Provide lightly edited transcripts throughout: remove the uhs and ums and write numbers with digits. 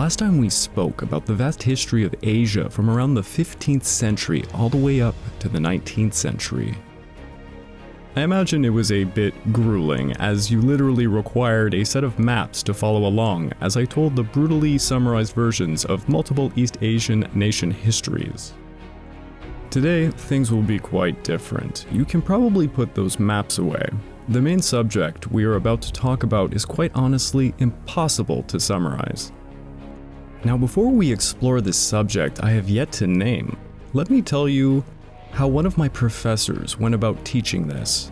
last time we spoke about the vast history of Asia from around the 15th century all the way up to the 19th century. I imagine it was a bit grueling, as you literally required a set of maps to follow along as I told the brutally summarized versions of multiple East Asian nation histories. Today, things will be quite different. You can probably put those maps away. The main subject we are about to talk about is quite honestly impossible to summarize. Now, before we explore this subject I have yet to name, let me tell you how one of my professors went about teaching this.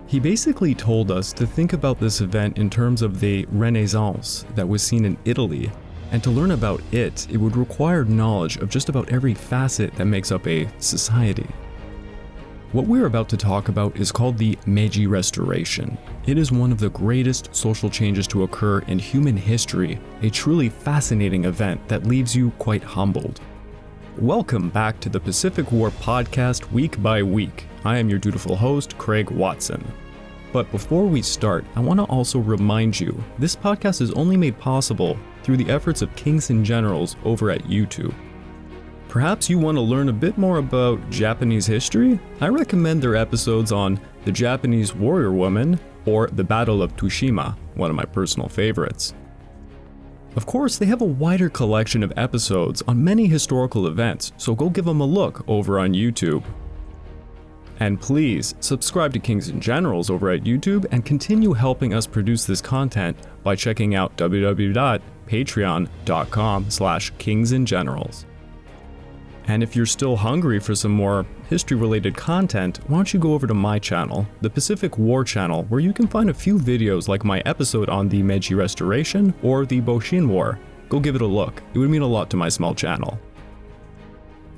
He basically told us to think about this event in terms of the Renaissance that was seen in Italy, and to learn about it, it would require knowledge of just about every facet that makes up a society. What we're about to talk about is called the Meiji Restoration. It is one of the greatest social changes to occur in human history, a truly fascinating event that leaves you quite humbled. Welcome back to the Pacific War podcast week by week. I am your dutiful host, Craig Watson. But before we start, I want to also remind you, this podcast is only made possible through the efforts of Kings and Generals over at YouTube. Perhaps you want to learn a bit more about Japanese history? I recommend their episodes on the Japanese warrior woman or the Battle of Tsushima, one of my personal favorites. Of course, they have a wider collection of episodes on many historical events, so go give them a look over on YouTube. And please, subscribe to Kings and Generals over at YouTube and continue helping us produce this content by checking out www.patreon.com/kingsandgenerals. And if you're still hungry for some more history-related content, why don't you go over to my channel, the Pacific War channel, where you can find a few videos like my episode on the Meiji Restoration or the Boshin War. Go give it a look. It would mean a lot to my small channel.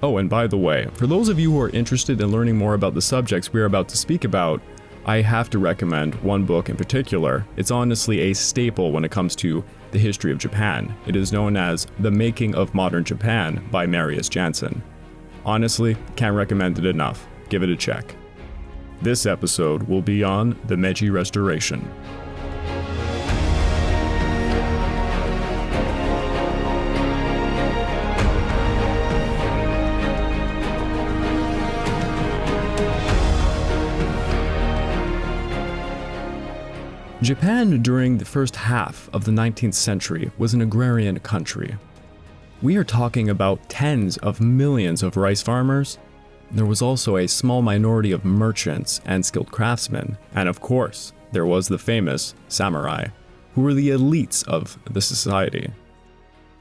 Oh, and by the way, for those of you who are interested in learning more about the subjects we are about to speak about, I have to recommend one book in particular. It's honestly a staple when it comes to the history of Japan. It is known as The Making of Modern Japan by Marius Jansen. Honestly, can't recommend it enough. Give it a check. This episode will be on the Meiji Restoration. Japan during the first half of the 19th century was an agrarian country. We are talking about tens of millions of rice farmers. There was also a small minority of merchants and skilled craftsmen, and of course, there was the famous samurai, who were the elites of the society.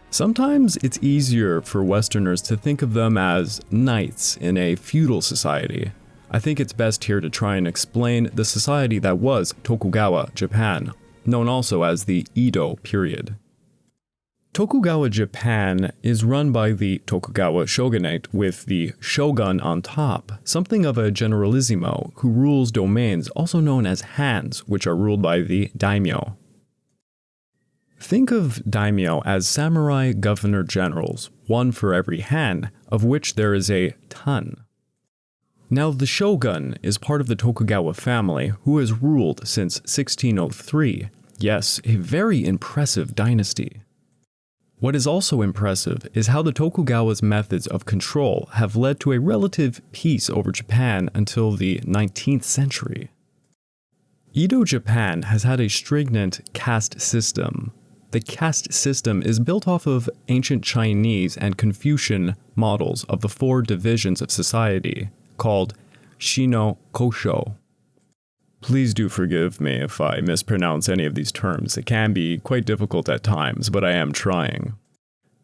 Sometimes it's easier for Westerners to think of them as knights in a feudal society. I think it's best here to try and explain the society that was Tokugawa Japan, known also as the Edo period. Tokugawa Japan is run by the Tokugawa shogunate with the shogun on top, something of a generalissimo who rules domains also known as hands, which are ruled by the daimyo. Think of daimyo as samurai governor generals, one for every han, of which there is a ton. Now, the shogun is part of the Tokugawa family who has ruled since 1603. Yes, a very impressive dynasty. What is also impressive is how the Tokugawa's methods of control have led to a relative peace over Japan until the 19th century. Edo Japan has had a stringent caste system. The caste system is built off of ancient Chinese and Confucian models of the four divisions of society, called Sino-Kosho. Please do forgive me if I mispronounce any of these terms. It can be quite difficult at times, but I am trying.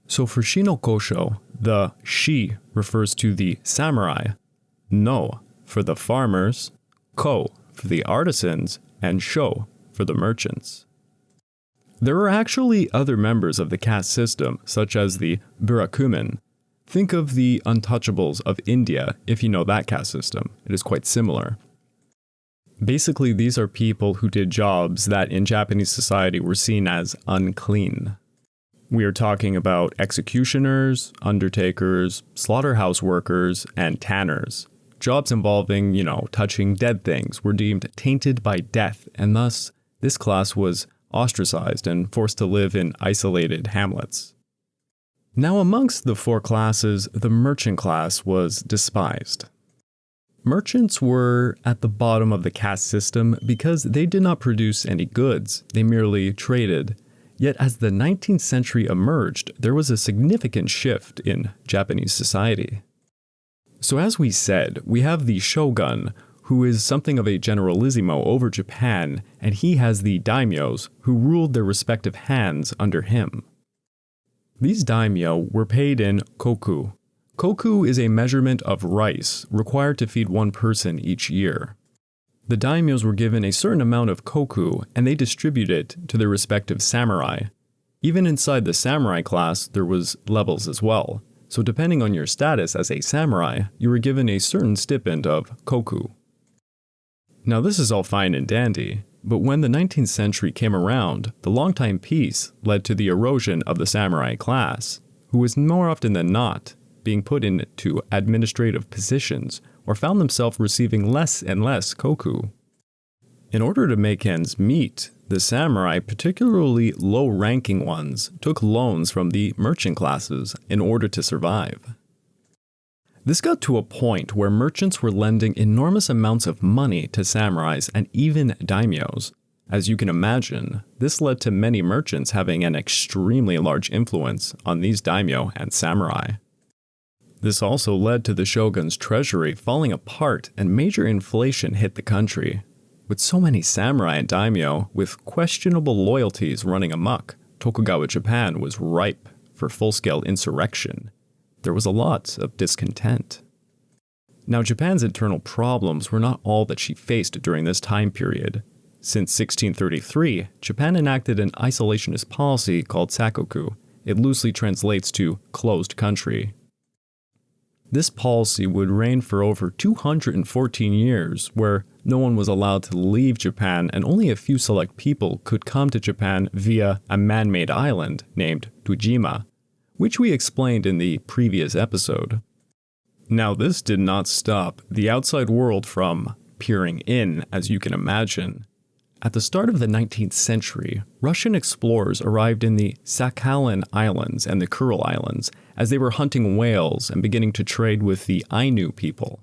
So for Sino-Kosho, the shi refers to the samurai, no for the farmers, ko for the artisans, and sho for the merchants. There are actually other members of the caste system, such as the burakumin. Think of the untouchables of India if you know that caste system. It is quite similar. Basically, these are people who did jobs that in Japanese society were seen as unclean. We are talking about executioners, undertakers, slaughterhouse workers, and tanners. Jobs involving, touching dead things were deemed tainted by death, and thus this class was ostracized and forced to live in isolated hamlets. Now, amongst the four classes, the merchant class was despised. Merchants were at the bottom of the caste system because they did not produce any goods, they merely traded. Yet as the 19th century emerged, there was a significant shift in Japanese society. So as we said, we have the shogun, who is something of a generalissimo over Japan, and he has the daimyos, who ruled their respective hands under him. These daimyo were paid in koku. Koku is a measurement of rice required to feed one person each year. The daimyos were given a certain amount of koku, and they distributed it to their respective samurai. Even inside the samurai class, there was levels as well. So depending on your status as a samurai, you were given a certain stipend of koku. Now this is all fine and dandy, but when the 19th century came around, the long-time peace led to the erosion of the samurai class, who was more often than not being put into administrative positions or found themselves receiving less and less koku. In order to make ends meet, the samurai, particularly low-ranking ones, took loans from the merchant classes in order to survive. This got to a point where merchants were lending enormous amounts of money to samurais and even daimyos. As you can imagine, this led to many merchants having an extremely large influence on these daimyo and samurai. This also led to the shogun's treasury falling apart and major inflation hit the country. With so many samurai and daimyo with questionable loyalties running amok, Tokugawa Japan was ripe for full-scale insurrection. There was a lot of discontent. Now, Japan's internal problems were not all that she faced during this time period. Since 1633, Japan enacted an isolationist policy called sakoku. It loosely translates to closed country. This policy would reign for over 214 years, where no one was allowed to leave Japan and only a few select people could come to Japan via a man-made island named Dojima, which we explained in the previous episode. Now, this did not stop the outside world from peering in, as you can imagine. At the start of the 19th century, Russian explorers arrived in the Sakhalin Islands and the Kuril Islands as they were hunting whales and beginning to trade with the Ainu people.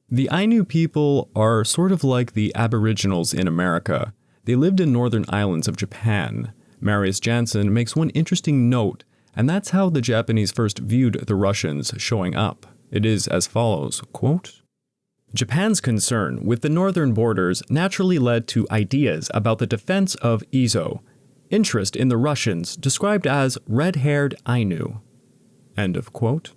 The Ainu people are sort of like the Aboriginals in America. They lived in northern islands of Japan. Marius Jansen makes one interesting note, and that's how the Japanese first viewed the Russians showing up. It is as follows, quote, "Japan's concern with the northern borders naturally led to ideas about the defense of Izo, interest in the Russians described as red-haired Ainu." End of quote.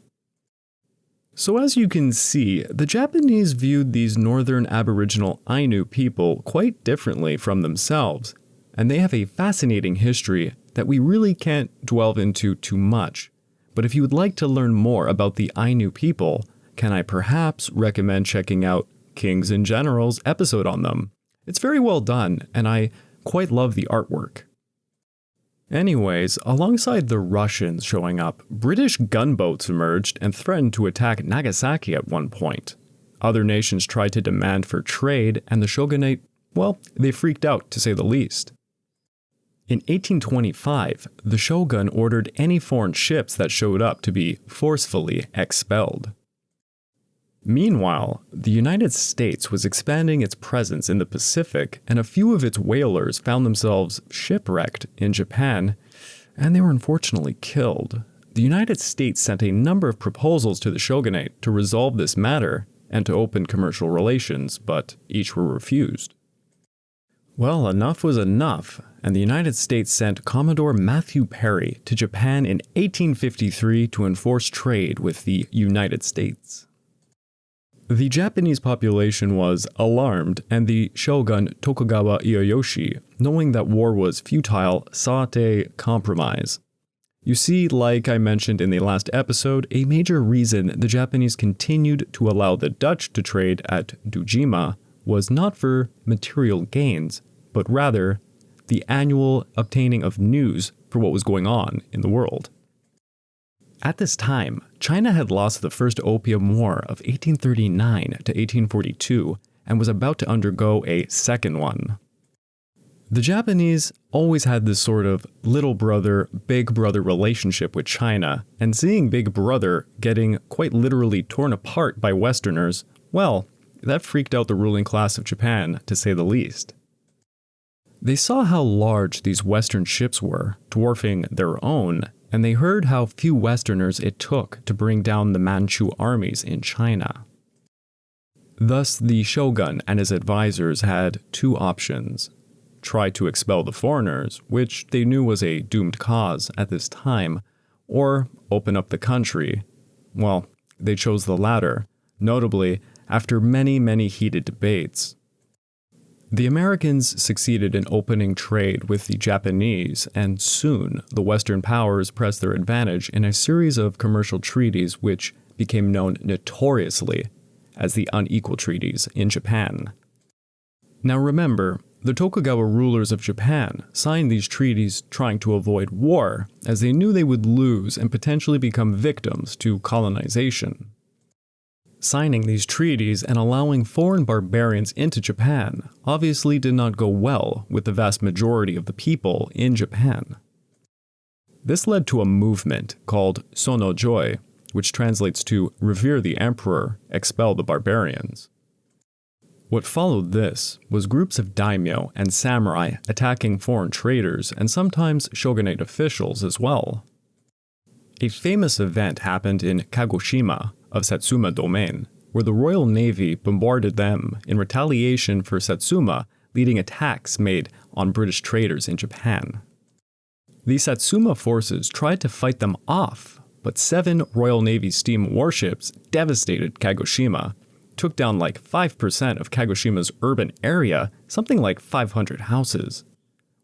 So as you can see, the Japanese viewed these northern Aboriginal Ainu people quite differently from themselves, and they have a fascinating history that we really can't delve into too much. But if you would like to learn more about the Ainu people, can I perhaps recommend checking out Kings and Generals episode on them? It's very well done, and I quite love the artwork. Anyways, alongside the Russians showing up, British gunboats emerged and threatened to attack Nagasaki at one point. Other nations tried to demand for trade, and the shogunate, well, they freaked out to say the least. In 1825, the shogun ordered any foreign ships that showed up to be forcefully expelled. Meanwhile, the United States was expanding its presence in the Pacific, and a few of its whalers found themselves shipwrecked in Japan, and they were unfortunately killed. The United States sent a number of proposals to the shogunate to resolve this matter and to open commercial relations, but each were refused. Well, enough was enough, and the United States sent Commodore Matthew Perry to Japan in 1853 to enforce trade with the United States. The Japanese population was alarmed, and the shogun Tokugawa Ieyasu, knowing that war was futile, sought a compromise. You see, like I mentioned in the last episode, a major reason the Japanese continued to allow the Dutch to trade at Dojima was not for material gains, but rather the annual obtaining of news for what was going on in the world. At this time, China had lost the First Opium War of 1839 to 1842 and was about to undergo a second one. The Japanese always had this sort of little brother, big brother relationship with China, and seeing Big Brother getting quite literally torn apart by Westerners, well, that freaked out the ruling class of Japan, to say the least. They saw how large these Western ships were, dwarfing their own, and they heard how few Westerners it took to bring down the Manchu armies in China. Thus, the shogun and his advisors had two options: try to expel the foreigners, which they knew was a doomed cause at this time, or open up the country. Well, they chose the latter, notably after many heated debates. The Americans succeeded in opening trade with the Japanese, and soon the Western powers pressed their advantage in a series of commercial treaties which became known notoriously as the unequal treaties in Japan. Now remember, the Tokugawa rulers of Japan signed these treaties trying to avoid war, as they knew they would lose and potentially become victims to colonization. Signing these treaties and allowing foreign barbarians into Japan obviously did not go well with the vast majority of the people in Japan. This led to a movement called Sono-joi, which translates to revere the emperor, expel the barbarians. What followed this was groups of daimyo and samurai attacking foreign traders and sometimes shogunate officials as well. A famous event happened in Kagoshima of Satsuma Domain, where the Royal Navy bombarded them in retaliation for Satsuma leading attacks made on British traders in Japan. The Satsuma forces tried to fight them off, but 7 Royal Navy steam warships devastated Kagoshima, took down like 5% of Kagoshima's urban area, something like 500 houses.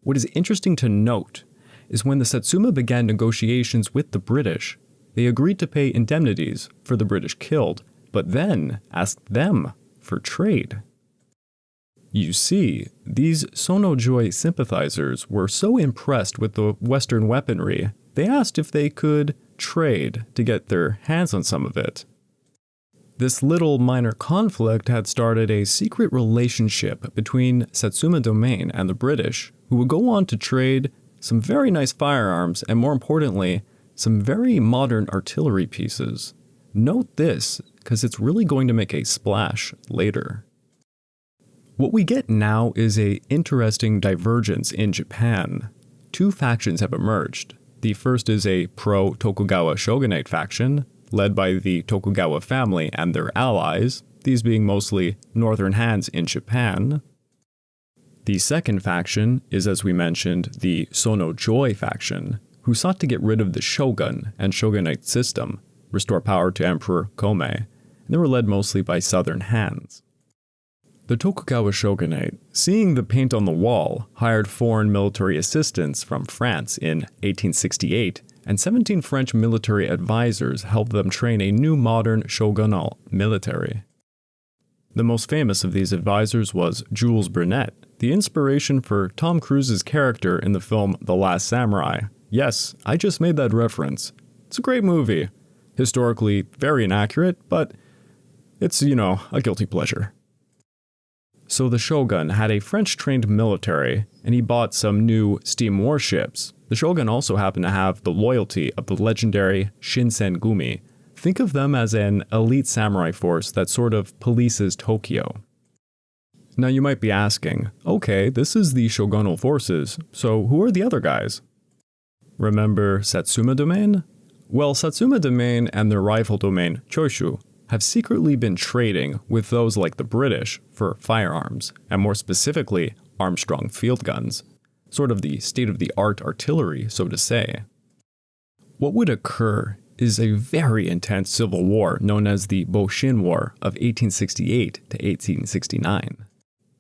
What is interesting to note is when the Satsuma began negotiations with the British, they agreed to pay indemnities for the British killed, but then asked them for trade. You see, these Sono-joi sympathizers were so impressed with the Western weaponry, they asked if they could trade to get their hands on some of it. This little minor conflict had started a secret relationship between Satsuma Domain and the British, who would go on to trade some very nice firearms and, more importantly, some very modern artillery pieces. Note this, because it's really going to make a splash later. What we get now is an interesting divergence in Japan. 2 factions have emerged. The first is a pro-Tokugawa shogunate faction, led by the Tokugawa family and their allies, these being mostly northern hands in Japan. The second faction is, as we mentioned, the Sono-joi faction, who sought to get rid of the shogun and shogunate system, restore power to Emperor Komei, and they were led mostly by southern hands. The Tokugawa shogunate, seeing the paint on the wall, hired foreign military assistance from France in 1868, and 17 French military advisors helped them train a new modern shogunal military. The most famous of these advisors was Jules Brunet, the inspiration for Tom Cruise's character in the film The Last Samurai. Yes, I just made that reference. It's a great movie. Historically very inaccurate, but it's, a guilty pleasure. So the shogun had a French-trained military, and he bought some new steam warships. The shogun also happened to have the loyalty of the legendary Shinsengumi. Think of them as an elite samurai force that sort of polices Tokyo. Now you might be asking, okay, this is the shogunal forces, so who are the other guys? Remember Satsuma Domain? Well, Satsuma Domain and their rival domain, Choshu, have secretly been trading with those like the British for firearms, and more specifically, Armstrong field guns, sort of the state-of-the-art artillery, so to say. What would occur is a very intense civil war known as the Boshin War of 1868 to 1869.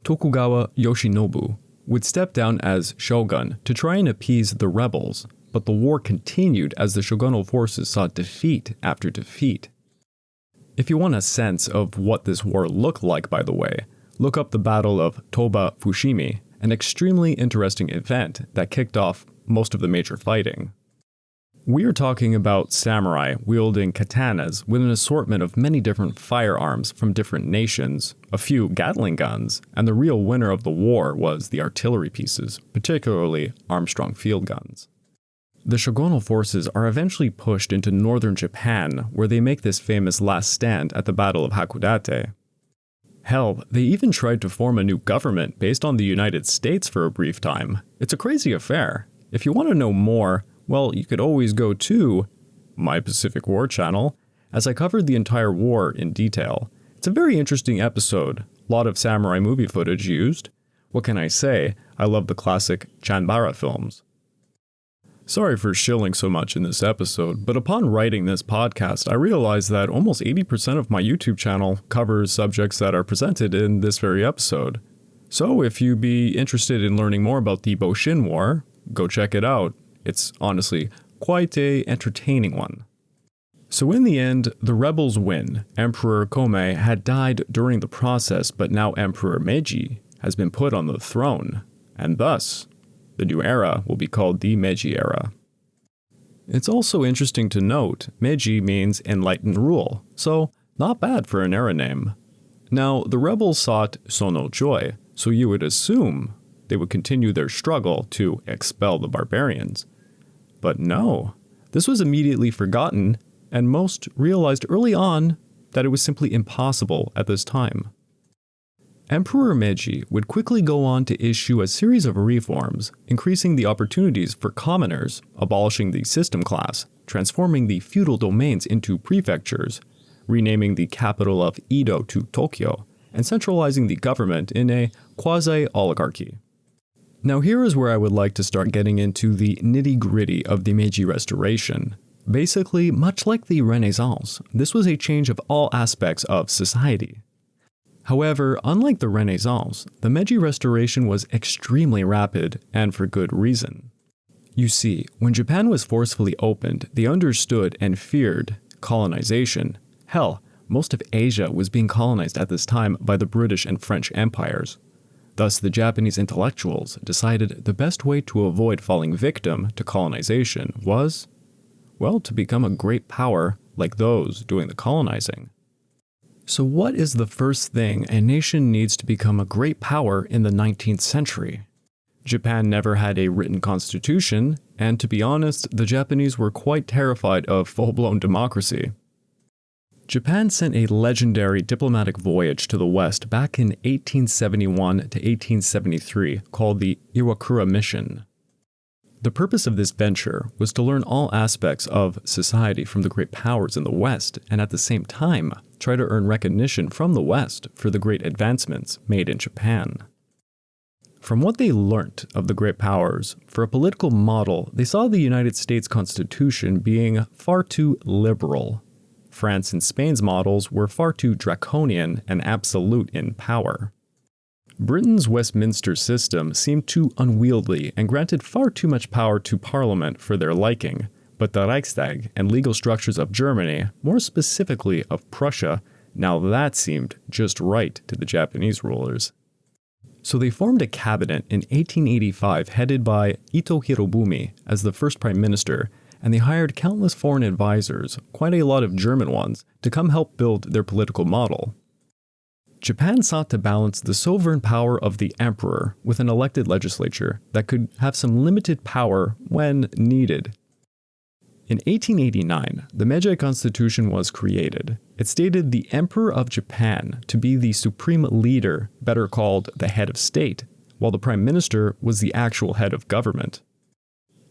Tokugawa Yoshinobu would step down as shogun to try and appease the rebels, but the war continued as the shogunal forces saw defeat after defeat. If you want a sense of what this war looked like, by the way, look up the Battle of Toba Fushimi, an extremely interesting event that kicked off most of the major fighting. We are talking about samurai wielding katanas with an assortment of many different firearms from different nations, a few Gatling guns, and the real winner of the war was the artillery pieces, particularly Armstrong field guns. The shogunal forces are eventually pushed into northern Japan, where they make this famous last stand at the Battle of Hakodate. Hell, they even tried to form a new government based on the United States for a brief time. It's a crazy affair. If you want to know more, well, you could always go to my Pacific War channel, as I covered the entire war in detail. It's a very interesting episode, a lot of samurai movie footage used. What can I say? I love the classic Chanbara films. Sorry for shilling so much in this episode, but upon writing this podcast, I realized that almost 80% of my YouTube channel covers subjects that are presented in this very episode. So if you'd be interested in learning more about the Boshin War, go check it out. It's honestly quite an entertaining one. So in the end, the rebels win. Emperor Komei had died during the process, but now Emperor Meiji has been put on the throne, and thus, the new era will be called the Meiji era. It's also interesting to note, Meiji means enlightened rule, so not bad for an era name. Now, the rebels sought Sono Joy, so you would assume they would continue their struggle to expel the barbarians. But no, this was immediately forgotten, and most realized early on that it was simply impossible at this time. Emperor Meiji would quickly go on to issue a series of reforms, increasing the opportunities for commoners, abolishing the system class, transforming the feudal domains into prefectures, renaming the capital of Edo to Tokyo, and centralizing the government in a quasi-oligarchy. Now here is where I would like to start getting into the nitty-gritty of the Meiji Restoration. Basically, much like the Renaissance, this was a change of all aspects of society. However, unlike the Renaissance, the Meiji Restoration was extremely rapid, and for good reason. You see, when Japan was forcefully opened, they understood and feared colonization. Hell, most of Asia was being colonized at this time by the British and French empires. Thus, the Japanese intellectuals decided the best way to avoid falling victim to colonization was, well, to become a great power like those doing the colonizing. So what is the first thing a nation needs to become a great power in the 19th century? Japan never had a written constitution, and to be honest, the Japanese were quite terrified of full-blown democracy. Japan sent a legendary diplomatic voyage to the West back in 1871 to 1873 called the Iwakura Mission. The purpose of this venture was to learn all aspects of society from the great powers in the West, and at the same time, try to earn recognition from the West for the great advancements made in Japan. From what they learnt of the great powers, for a political model, they saw the United States Constitution being far too liberal. France and Spain's models were far too draconian and absolute in power. Britain's Westminster system seemed too unwieldy and granted far too much power to Parliament for their liking, but the Reichstag and legal structures of Germany, more specifically of Prussia, now that seemed just right to the Japanese rulers. So they formed a cabinet in 1885 headed by Ito Hirobumi as the first prime minister, and they hired countless foreign advisors, quite a lot of German ones, to come help build their political model. Japan sought to balance the sovereign power of the emperor with an elected legislature that could have some limited power when needed. In 1889, the Meiji Constitution was created. It stated the Emperor of Japan to be the supreme leader, better called the head of state, while the Prime Minister was the actual head of government.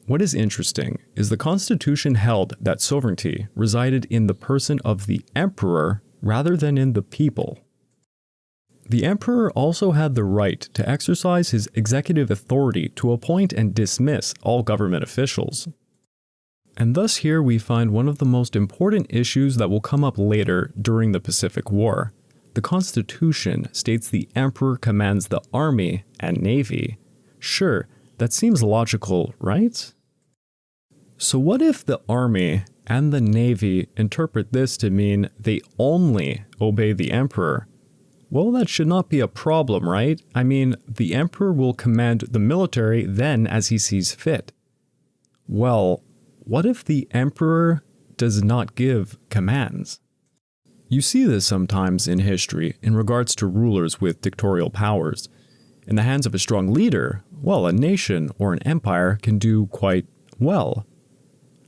What is interesting is the Constitution held that sovereignty resided in the person of the Emperor rather than in the people. The Emperor also had the right to exercise his executive authority to appoint and dismiss all government officials. And thus here we find one of the most important issues that will come up later during the Pacific War. The Constitution states the Emperor commands the army and navy. Sure, that seems logical, right? So what if the army and the navy interpret this to mean they only obey the Emperor? Well, that should not be a problem, right? I mean, the Emperor will command the military then as he sees fit. Well, what if the emperor does not give commands? You see this sometimes in history in regards to rulers with dictatorial powers. In the hands of a strong leader, well, a nation or an empire can do quite well.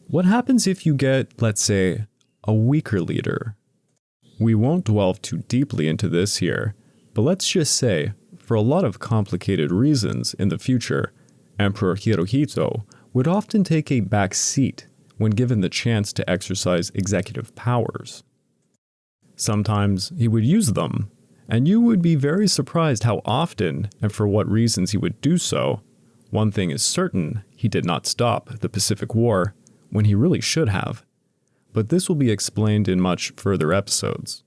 What happens if you get, let's say, a weaker leader? We won't delve too deeply into this here, but let's just say, for a lot of complicated reasons in the future, Emperor Hirohito would often take a back seat when given the chance to exercise executive powers. Sometimes he would use them, and you would be very surprised how often and for what reasons he would do so. One thing is certain, he did not stop the Pacific War when he really should have, but this will be explained in much further episodes.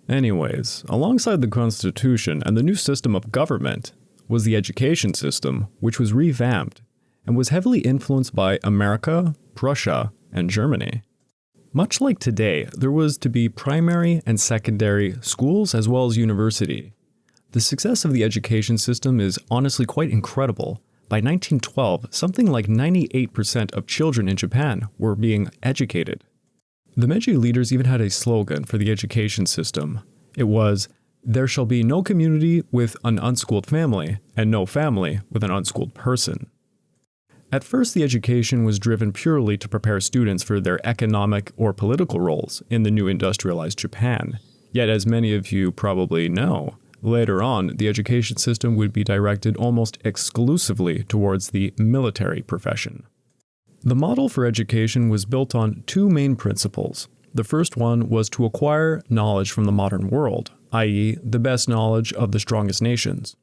Anyways, alongside the Constitution and the new system of government was the education system, which was revamped and was heavily influenced by America, Prussia, and Germany. Much like today, there was to be primary and secondary schools as well as university. The success of the education system is honestly quite incredible. By 1912, something like 98% of children in Japan were being educated. The Meiji leaders even had a slogan for the education system. It was, "There shall be no community with an unschooled family, and no family with an unschooled person." At first, the education was driven purely to prepare students for their economic or political roles in the new industrialized Japan. Yet, as many of you probably know, later on, the education system would be directed almost exclusively towards the military profession. The model for education was built on two main principles. The first one was to acquire knowledge from the modern world, i.e., the best knowledge of the strongest nations.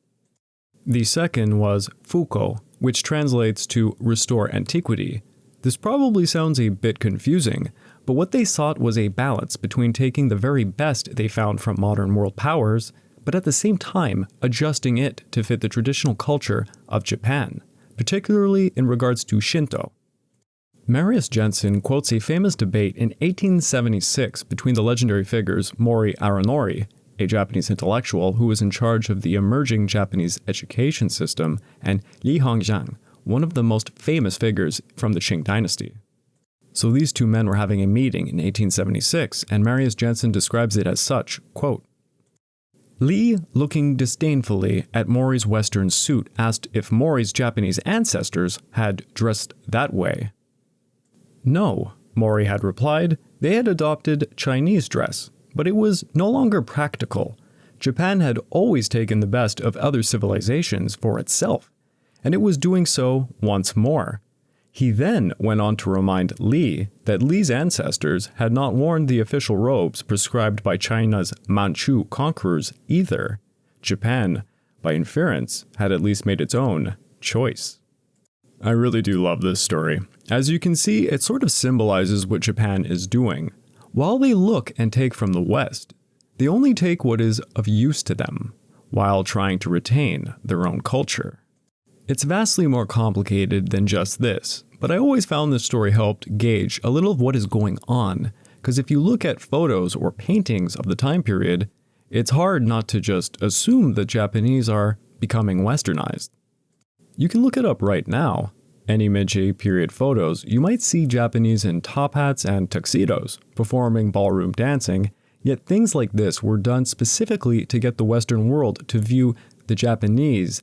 The second was fuko, which translates to restore antiquity. This probably sounds a bit confusing, but what they sought was a balance between taking the very best they found from modern world powers, but at the same time adjusting it to fit the traditional culture of Japan, particularly in regards to Shinto. Marius Jensen quotes a famous debate in 1876 between the legendary figures Mori Aranori, a Japanese intellectual who was in charge of the emerging Japanese education system, and Li Hongjiang, one of the most famous figures from the Qing dynasty. So these two men were having a meeting in 1876, and Marius Jensen describes it as such, quote, "Li, looking disdainfully at Mori's Western suit, asked if Mori's Japanese ancestors had dressed that way. No, Mori had replied, they had adopted Chinese dress, but it was no longer practical. Japan had always taken the best of other civilizations for itself, and it was doing so once more. He then went on to remind Li that Li's ancestors had not worn the official robes prescribed by China's Manchu conquerors either. Japan, by inference, had at least made its own choice." I really do love this story. As you can see, it sort of symbolizes what Japan is doing. While they look and take from the West, they only take what is of use to them, while trying to retain their own culture. It's vastly more complicated than just this, but I always found this story helped gauge a little of what is going on, because if you look at photos or paintings of the time period, it's hard not to just assume that Japanese are becoming westernized. You can look it up right now. Any Meiji period photos, you might see Japanese in top hats and tuxedos, performing ballroom dancing, yet things like this were done specifically to get the Western world to view the Japanese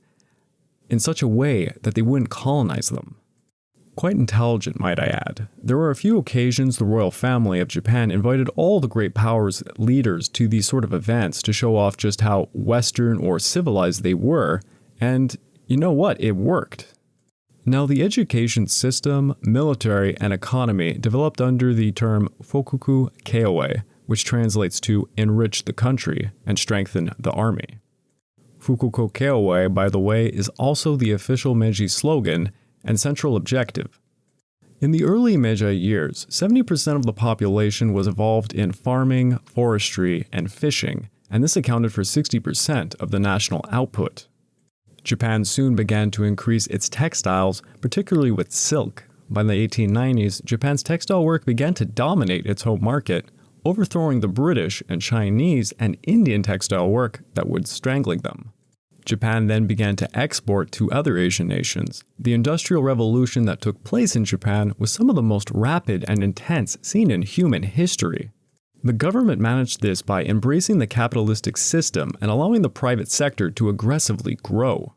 in such a way that they wouldn't colonize them. Quite intelligent, might I add. There were a few occasions the royal family of Japan invited all the great powers leaders to these sort of events to show off just how Western or civilized they were, and you know what? It worked. Now, the education system, military, and economy developed under the term Fokuku Keoe, which translates to enrich the country and strengthen the army. Fukuko Keoe, by the way, is also the official Meiji slogan and central objective. In the early Meiji years, 70% of the population was involved in farming, forestry, and fishing, and this accounted for 60% of the national output. Japan soon began to increase its textiles, particularly with silk. By the 1890s, Japan's textile work began to dominate its home market, overthrowing the British and Chinese and Indian textile work that was strangling them. Japan then began to export to other Asian nations. The Industrial Revolution that took place in Japan was some of the most rapid and intense seen in human history. The government managed this by embracing the capitalistic system and allowing the private sector to aggressively grow.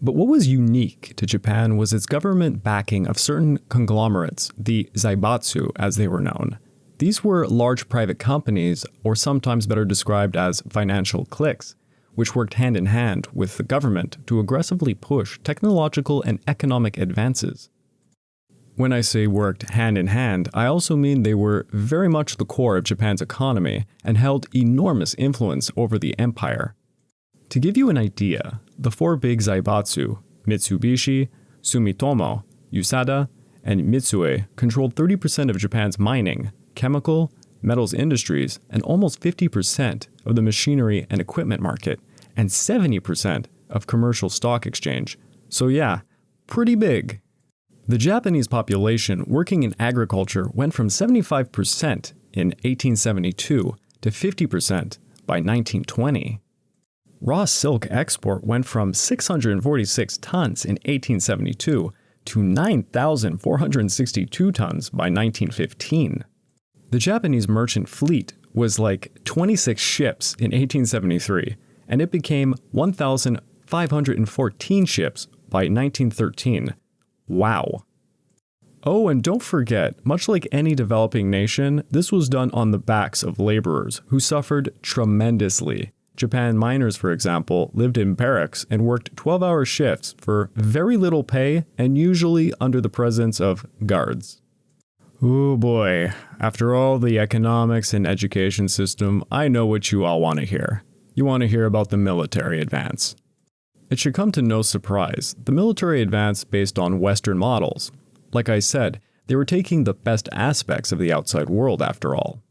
But what was unique to Japan was its government backing of certain conglomerates, the zaibatsu as they were known. These were large private companies, or sometimes better described as financial cliques, which worked hand in hand with the government to aggressively push technological and economic advances. When I say worked hand in hand, I also mean they were very much the core of Japan's economy and held enormous influence over the empire. To give you an idea, the four big zaibatsu, Mitsubishi, Sumitomo, Usada, and Mitsui, controlled 30% of Japan's mining, chemical, metals industries, and almost 50% of the machinery and equipment market, and 70% of commercial stock exchange. So yeah, pretty big. The Japanese population working in agriculture went from 75% in 1872 to 50% by 1920. Raw silk export went from 646 tons in 1872 to 9,462 tons by 1915. The Japanese merchant fleet was like 26 ships in 1873, and it became 1,514 ships by 1913. Wow. Oh, and don't forget, much like any developing nation, this was done on the backs of laborers who suffered tremendously. Japan miners, for example, lived in barracks and worked 12-hour shifts for very little pay and usually under the presence of guards. Oh boy, after all the economics and education system, I know what you all want to hear. You want to hear about the military advance. It should come to no surprise, the military advance based on Western models. Like I said, they were taking the best aspects of the outside world after all.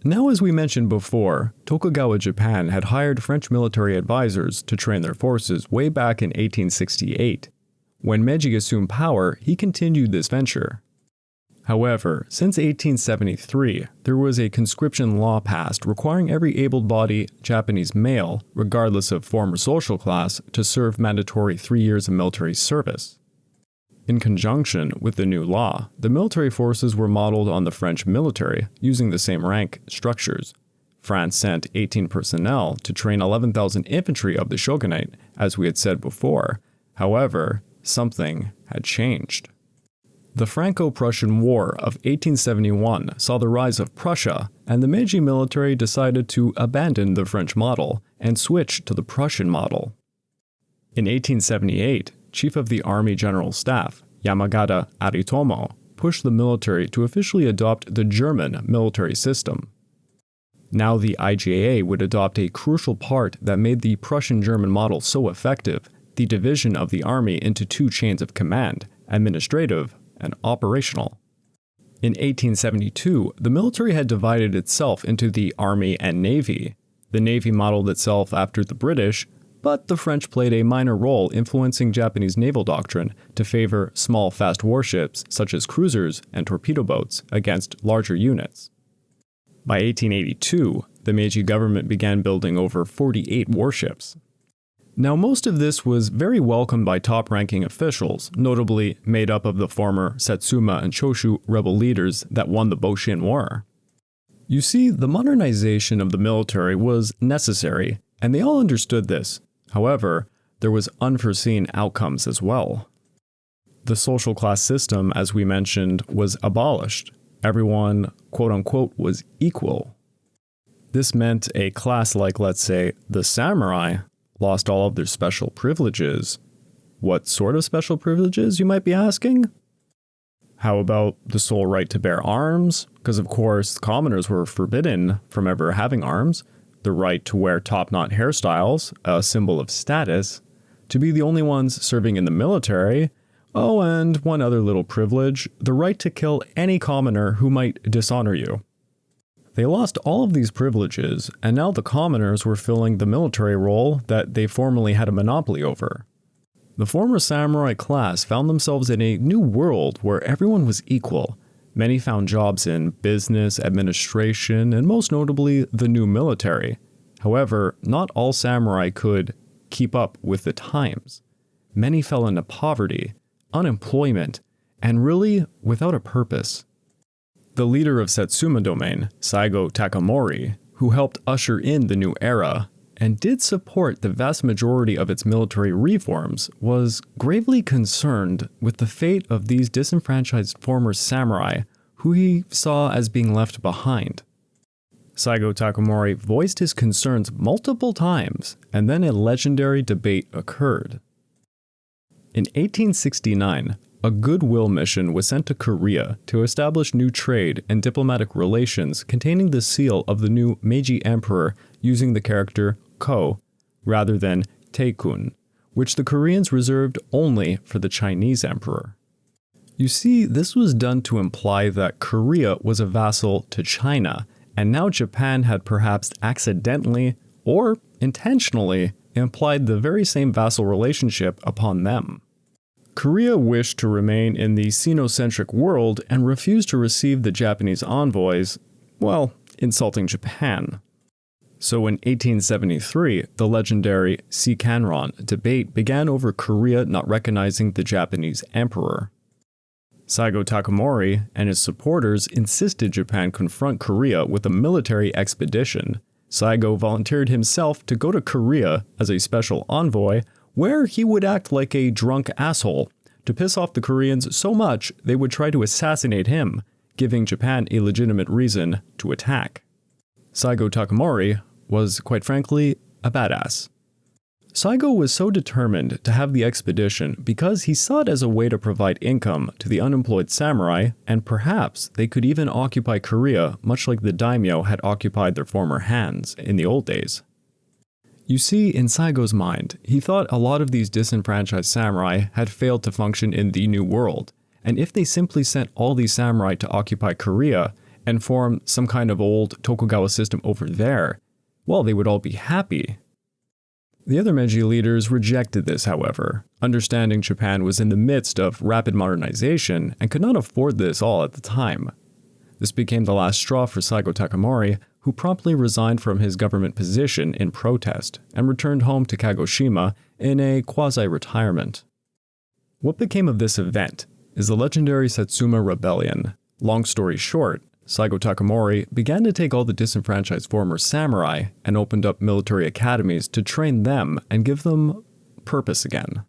Now, as we mentioned before, Tokugawa Japan had hired French military advisors to train their forces way back in 1868. When Meiji assumed power, he continued this venture. However, since 1873, there was a conscription law passed requiring every able-bodied Japanese male, regardless of form or social class, to serve mandatory 3 years of military service. In conjunction with the new law, the military forces were modeled on the French military, using the same rank structures. France sent 18 personnel to train 11,000 infantry of the shogunate, as we had said before. However, something had changed. The Franco-Prussian War of 1871 saw the rise of Prussia, and the Meiji military decided to abandon the French model and switch to the Prussian model. In 1878, Chief of the Army General Staff, Yamagata Aritomo, pushed the military to officially adopt the German military system. Now the IJA would adopt a crucial part that made the Prussian-German model so effective, the division of the army into two chains of command, administrative and operational. In 1872, the military had divided itself into the Army and Navy. The Navy modeled itself after the British, but the French played a minor role influencing Japanese naval doctrine to favor small, fast warships such as cruisers and torpedo boats against larger units. By 1882, the Meiji government began building over 48 warships. Now, most of this was very welcomed by top-ranking officials, notably made up of the former Satsuma and Choshu rebel leaders that won the Boshin War. You see, the modernization of the military was necessary, and they all understood this. However, there was unforeseen outcomes as well. The social class system, as we mentioned, was abolished. Everyone, quote-unquote, was equal. This meant a class like, let's say, the samurai lost all of their special privileges. What sort of special privileges, you might be asking? How about the sole right to bear arms? Because of course, commoners were forbidden from ever having arms. The right to wear top-knot hairstyles, a symbol of status. To be the only ones serving in the military. Oh, and one other little privilege, the right to kill any commoner who might dishonor you. They lost all of these privileges, and now the commoners were filling the military role that they formerly had a monopoly over. The former samurai class found themselves in a new world where everyone was equal. Many found jobs in business, administration, and most notably, the new military. However, not all samurai could keep up with the times. Many fell into poverty, unemployment, and really without a purpose. The leader of Satsuma Domain, Saigo Takamori, who helped usher in the new era and did support the vast majority of its military reforms, was gravely concerned with the fate of these disenfranchised former samurai who he saw as being left behind. Saigo Takamori voiced his concerns multiple times, and then a legendary debate occurred. In 1869, a goodwill mission was sent to Korea to establish new trade and diplomatic relations containing the seal of the new Meiji Emperor using the character Ko rather than Taekun, which the Koreans reserved only for the Chinese emperor. You see, this was done to imply that Korea was a vassal to China, and now Japan had perhaps accidentally or intentionally implied the very same vassal relationship upon them. Korea wished to remain in the Sino-centric world and refused to receive the Japanese envoys, well, insulting Japan. So in 1873, the legendary Sikanron debate began over Korea not recognizing the Japanese emperor. Saigo Takamori and his supporters insisted Japan confront Korea with a military expedition. Saigo volunteered himself to go to Korea as a special envoy, where he would act like a drunk asshole to piss off the Koreans so much they would try to assassinate him, giving Japan a legitimate reason to attack. Saigo Takamori was, quite frankly, a badass. Saigo was so determined to have the expedition because he saw it as a way to provide income to the unemployed samurai, and perhaps they could even occupy Korea much like the daimyo had occupied their former hands in the old days. You see, in Saigo's mind, he thought a lot of these disenfranchised samurai had failed to function in the New World, and if they simply sent all these samurai to occupy Korea and form some kind of old Tokugawa system over there, well, they would all be happy. The other Meiji leaders rejected this, however, understanding Japan was in the midst of rapid modernization and could not afford this all at the time. This became the last straw for Saigo Takamori, who promptly resigned from his government position in protest and returned home to Kagoshima in a quasi-retirement. What became of this event is the legendary Satsuma Rebellion. Long story short, Saigo Takamori began to take all the disenfranchised former samurai and opened up military academies to train them and give them purpose again.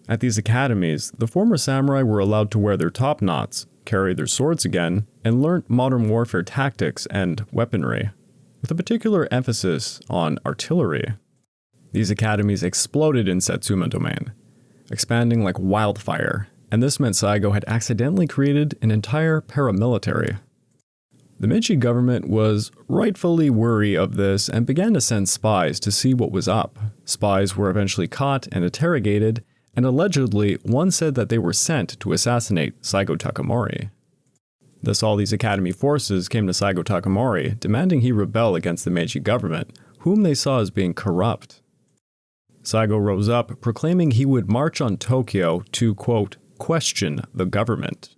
At these academies, the former samurai were allowed to wear their top knots, carry their swords again, and learnt modern warfare tactics and weaponry, with a particular emphasis on artillery. These academies exploded in Satsuma Domain, expanding like wildfire, and this meant Saigo had accidentally created an entire paramilitary. The Meiji government was rightfully wary of this and began to send spies to see what was up. Spies were eventually caught and interrogated, and allegedly one said that they were sent to assassinate Saigo Takamori. Thus all these academy forces came to Saigo Takamori, demanding he rebel against the Meiji government, whom they saw as being corrupt. Saigo rose up, proclaiming he would march on Tokyo to, quote, question the government.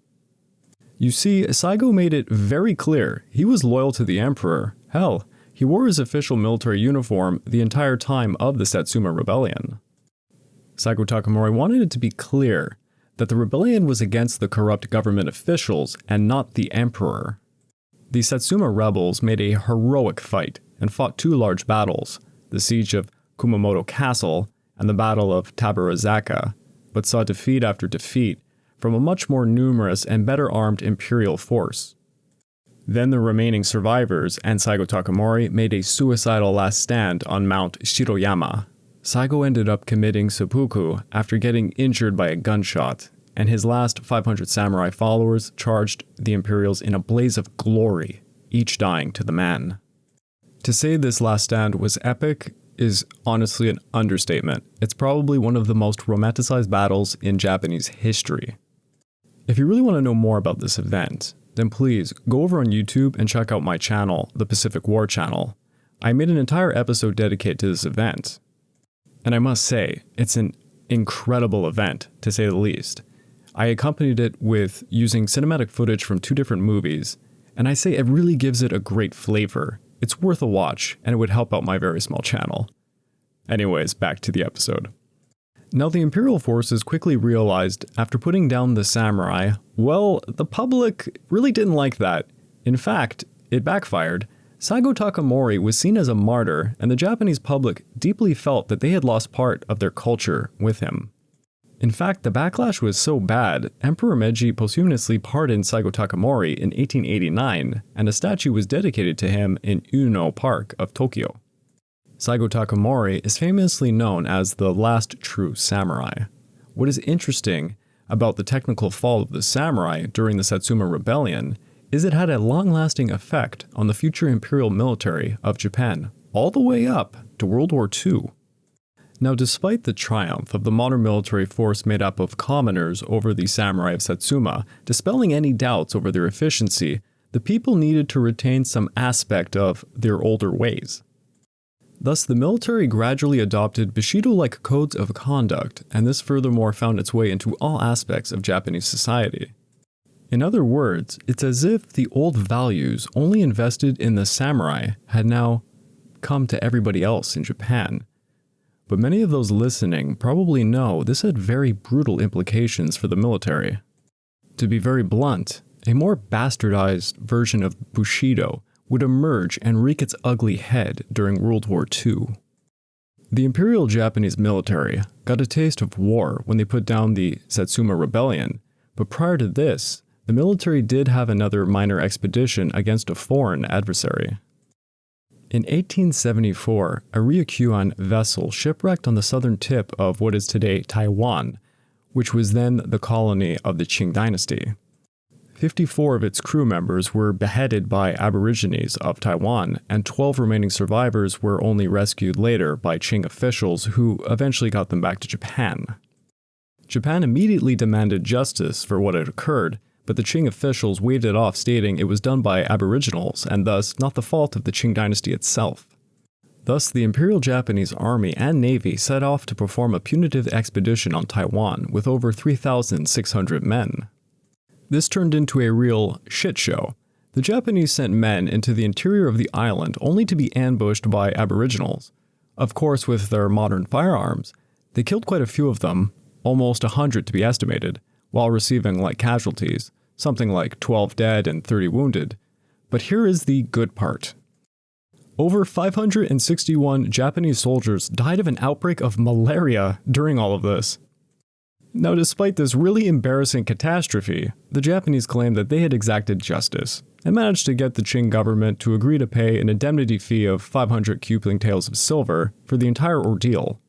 You see, Saigo made it very clear he was loyal to the emperor. Hell, he wore his official military uniform the entire time of the Satsuma Rebellion. Saigo Takamori wanted it to be clear that the rebellion was against the corrupt government officials and not the emperor. The Satsuma rebels made a heroic fight and fought two large battles, the siege of Kumamoto Castle and the Battle of Tabarazaka, but saw defeat after defeat from a much more numerous and better armed imperial force. Then the remaining survivors and Saigo Takamori made a suicidal last stand on Mount Shiroyama. Saigo ended up committing seppuku after getting injured by a gunshot, and his last 500 samurai followers charged the Imperials in a blaze of glory, each dying to the man. To say this last stand was epic is honestly an understatement. It's probably one of the most romanticized battles in Japanese history. If you really want to know more about this event, then please go over on YouTube and check out my channel, the Pacific War channel. I made an entire episode dedicated to this event. And I must say, it's an incredible event, to say the least. I accompanied it with using cinematic footage from two different movies, and I say it really gives it a great flavor. It's worth a watch, and it would help out my very small channel. Anyways, back to the episode. Now, the imperial forces quickly realized after putting down the samurai, well, the public really didn't like that. In fact, it backfired. Saigo Takamori was seen as a martyr, and the Japanese public deeply felt that they had lost part of their culture with him. In fact, the backlash was so bad, Emperor Meiji posthumously pardoned Saigo Takamori in 1889, and a statue was dedicated to him in Uno Park of Tokyo. Saigo Takamori is famously known as the last true samurai. What is interesting about the technical fall of the samurai during the Satsuma Rebellion is it had a long-lasting effect on the future imperial military of Japan, all the way up to World War II. Now, despite the triumph of the modern military force made up of commoners over the samurai of Satsuma, dispelling any doubts over their efficiency, the people needed to retain some aspect of their older ways. Thus, the military gradually adopted Bushido-like codes of conduct, and this furthermore found its way into all aspects of Japanese society. In other words, it's as if the old values only invested in the samurai had now come to everybody else in Japan. But many of those listening probably know this had very brutal implications for the military. To be very blunt, a more bastardized version of Bushido would emerge and wreak its ugly head during World War II. The Imperial Japanese military got a taste of war when they put down the Satsuma Rebellion, but prior to this, the military did have another minor expedition against a foreign adversary. In 1874, a Ryukyuan vessel shipwrecked on the southern tip of what is today Taiwan, which was then the colony of the Qing dynasty. 54 of its crew members were beheaded by Aborigines of Taiwan, and 12 remaining survivors were only rescued later by Qing officials who eventually got them back to Japan. Japan immediately demanded justice for what had occurred, but the Qing officials waved it off, stating it was done by Aboriginals and thus not the fault of the Qing dynasty itself. Thus, the Imperial Japanese Army and Navy set off to perform a punitive expedition on Taiwan with over 3,600 men. This turned into a real shit show. The Japanese sent men into the interior of the island only to be ambushed by Aboriginals. Of course, with their modern firearms, they killed quite a few of them, almost 100 to be estimated, while receiving light casualties, something like 12 dead and 30 wounded. But here is the good part. Over 561 Japanese soldiers died of an outbreak of malaria during all of this. Now, despite this really embarrassing catastrophe, the Japanese claimed that they had exacted justice, and managed to get the Qing government to agree to pay an indemnity fee of 500 cupling taels of silver for the entire ordeal.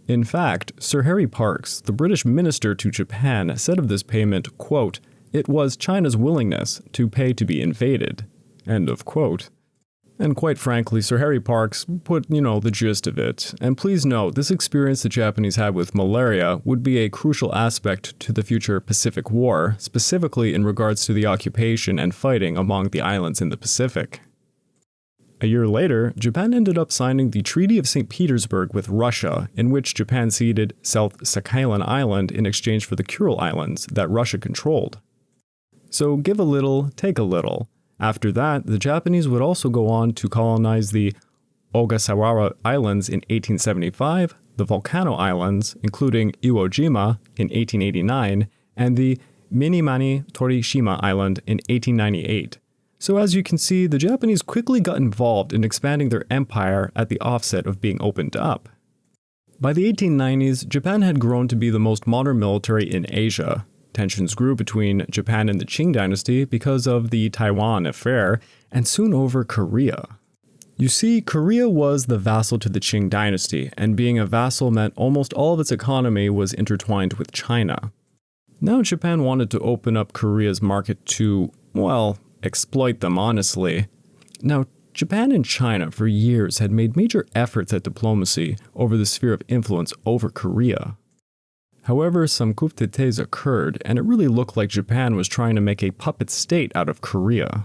In fact, Sir Harry Parkes, the British minister to Japan, said of this payment, quote, "It was China's willingness to pay to be invaded," end of quote. And quite frankly, Sir Harry Parkes put, the gist of it. And please note, this experience the Japanese had with malaria would be a crucial aspect to the future Pacific War, specifically in regards to the occupation and fighting among the islands in the Pacific. A year later, Japan ended up signing the Treaty of St. Petersburg with Russia, in which Japan ceded South Sakhalin Island in exchange for the Kuril Islands that Russia controlled. So give a little, take a little. After that, the Japanese would also go on to colonize the Ogasawara Islands in 1875, the Volcano Islands, including Iwo Jima in 1889, and the Minamani Torishima Island in 1898. So as you can see, the Japanese quickly got involved in expanding their empire at the offset of being opened up. By the 1890s, Japan had grown to be the most modern military in Asia. Tensions grew between Japan and the Qing dynasty because of the Taiwan affair, and soon over Korea. You see, Korea was the vassal to the Qing dynasty, and being a vassal meant almost all of its economy was intertwined with China. Now Japan wanted to open up Korea's market to, exploit them honestly. Now, Japan and China for years had made major efforts at diplomacy over the sphere of influence over Korea. However, some coup d'etats occurred, and it really looked like Japan was trying to make a puppet state out of Korea.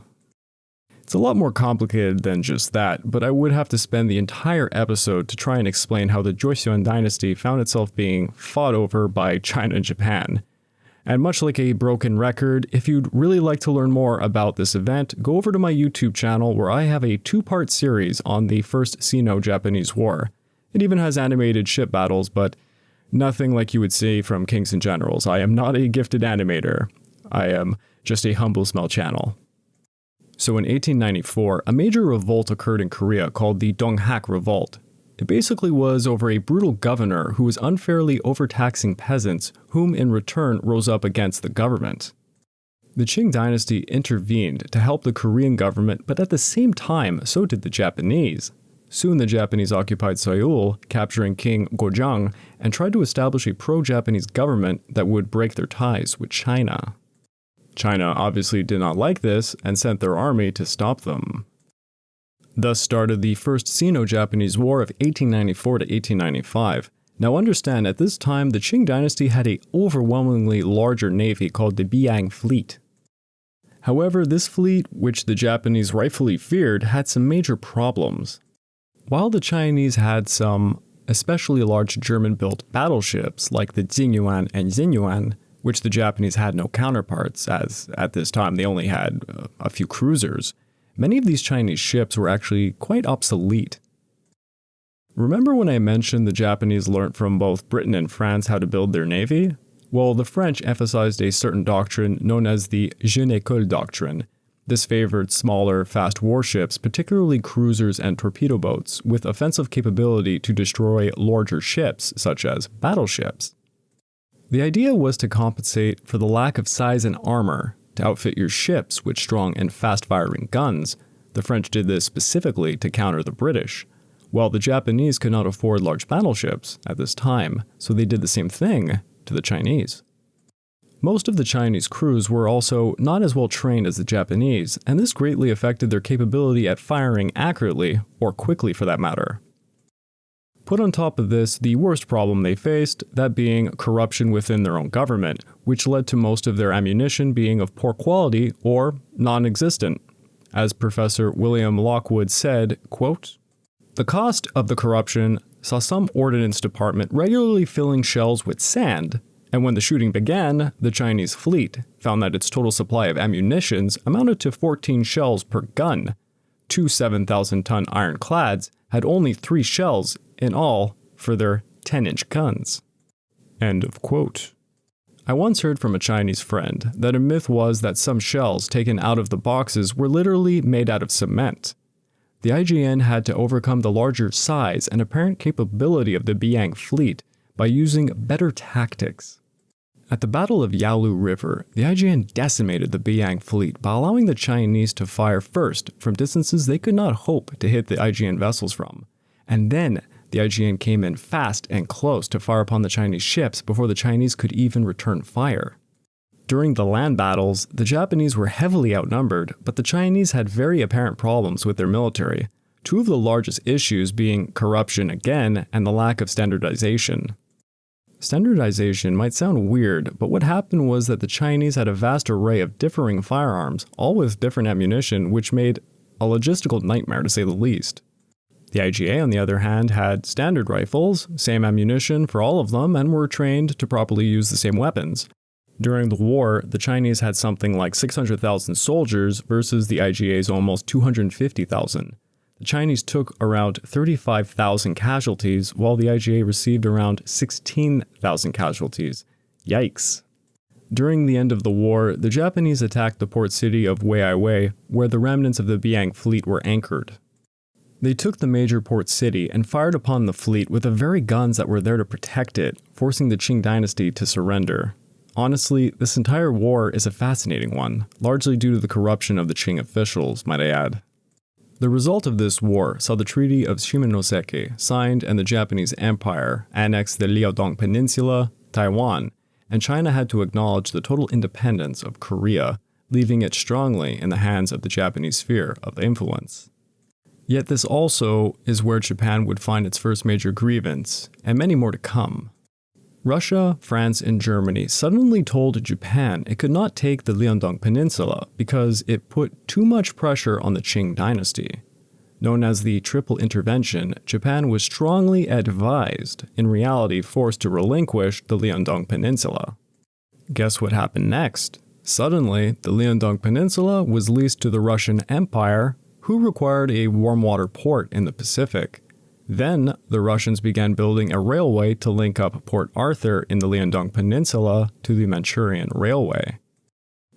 It's a lot more complicated than just that, but I would have to spend the entire episode to try and explain how the Joseon dynasty found itself being fought over by China and Japan. And much like a broken record, if you'd really like to learn more about this event, go over to my YouTube channel where I have a 2-part series on the First Sino-Japanese War. It even has animated ship battles, but nothing like you would see from Kings and Generals. I am not a gifted animator. I am just a humble small channel. So in 1894, a major revolt occurred in Korea called the Donghak Revolt. It basically was over a brutal governor who was unfairly overtaxing peasants, whom in return rose up against the government. The Qing dynasty intervened to help the Korean government, but at the same time, so did the Japanese. Soon the Japanese occupied Seoul, capturing King Gojang, and tried to establish a pro-Japanese government that would break their ties with China. China obviously did not like this and sent their army to stop them. Thus started the First Sino-Japanese War of 1894 to 1895. Now understand, at this time the Qing dynasty had an overwhelmingly larger navy called the Biang Fleet. However, this fleet, which the Japanese rightfully feared, had some major problems. While the Chinese had some especially large German-built battleships like the Jingyuan and Xinyuan, which the Japanese had no counterparts, as at this time they only had a few cruisers, many of these Chinese ships were actually quite obsolete. Remember when I mentioned the Japanese learnt from both Britain and France how to build their navy? Well, the French emphasized a certain doctrine known as the Jeune École doctrine. This favored smaller, fast warships, particularly cruisers and torpedo boats, with offensive capability to destroy larger ships, such as battleships. The idea was to compensate for the lack of size and armor, to outfit your ships with strong and fast-firing guns. The French did this specifically to counter the British, while the Japanese could not afford large battleships at this time, so they did the same thing to the Chinese. Most of the Chinese crews were also not as well trained as the Japanese, and this greatly affected their capability at firing accurately, or quickly for that matter. Put on top of this the worst problem they faced, that being corruption within their own government, which led to most of their ammunition being of poor quality or non-existent. As Professor William Lockwood said, quote, "The cost of the corruption saw some ordnance department regularly filling shells with sand, and when the shooting began, the Chinese fleet found that its total supply of ammunitions amounted to 14 shells per gun. Two 7,000-ton ironclads had only 3 shells in all for their 10-inch guns." End of quote. I once heard from a Chinese friend that a myth was that some shells taken out of the boxes were literally made out of cement. The IJN had to overcome the larger size and apparent capability of the Biang fleet by using better tactics. At the Battle of Yalu River, the IJN decimated the Biang fleet by allowing the Chinese to fire first from distances they could not hope to hit the IJN vessels from, and then the IJN came in fast and close to fire upon the Chinese ships before the Chinese could even return fire. During the land battles, the Japanese were heavily outnumbered, but the Chinese had very apparent problems with their military, two of the largest issues being corruption again and the lack of standardization. Standardization might sound weird, but what happened was that the Chinese had a vast array of differing firearms, all with different ammunition, which made a logistical nightmare to say the least. The IGA, on the other hand, had standard rifles, same ammunition for all of them, and were trained to properly use the same weapons. During the war, the Chinese had something like 600,000 soldiers versus the IGA's almost 250,000. The Chinese took around 35,000 casualties, while the IGA received around 16,000 casualties. Yikes. During the end of the war, the Japanese attacked the port city of Weiwei, where the remnants of the Biang fleet were anchored. They took the major port city and fired upon the fleet with the very guns that were there to protect it, forcing the Qing dynasty to surrender. Honestly, this entire war is a fascinating one, largely due to the corruption of the Qing officials, might I add. The result of this war saw the Treaty of Shimonoseki signed and the Japanese Empire annexed the Liaodong Peninsula, Taiwan, and China had to acknowledge the total independence of Korea, leaving it strongly in the hands of the Japanese sphere of influence. Yet this also is where Japan would find its first major grievance, and many more to come. Russia, France, and Germany suddenly told Japan it could not take the Liaodong Peninsula because it put too much pressure on the Qing dynasty. Known as the Triple Intervention, Japan was strongly advised, in reality forced to relinquish the Liaodong Peninsula. Guess what happened next? Suddenly, the Liaodong Peninsula was leased to the Russian Empire, who required a warm water port in the Pacific. Then, the Russians began building a railway to link up Port Arthur in the Liaodong Peninsula to the Manchurian Railway.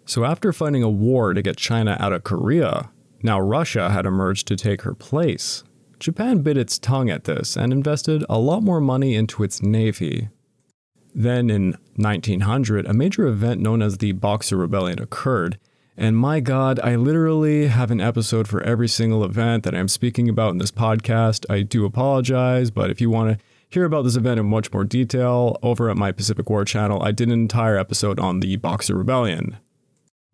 So after fighting a war to get China out of Korea, now Russia had emerged to take her place. Japan bit its tongue at this and invested a lot more money into its navy. Then in 1900, a major event known as the Boxer Rebellion occurred, and my god, I literally have an episode for every single event that I'm speaking about in this podcast. I do apologize, but if you want to hear about this event in much more detail, over at my Pacific War channel, I did an entire episode on the Boxer Rebellion.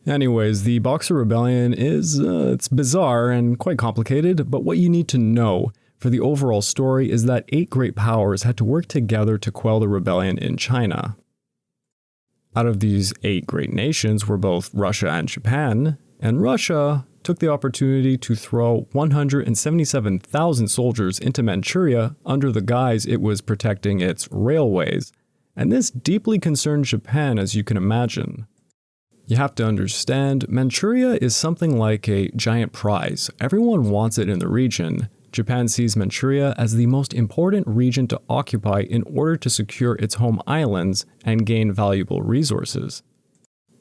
Anyways, the Boxer Rebellion it's bizarre and quite complicated, but what you need to know for the overall story is that 8 great powers had to work together to quell the rebellion in China. Out of these 8 great nations were both Russia and Japan, and Russia took the opportunity to throw 177,000 soldiers into Manchuria under the guise it was protecting its railways, and this deeply concerned Japan, as you can imagine. You have to understand, Manchuria is something like a giant prize. Everyone wants it in the region. Japan sees Manchuria as the most important region to occupy in order to secure its home islands and gain valuable resources.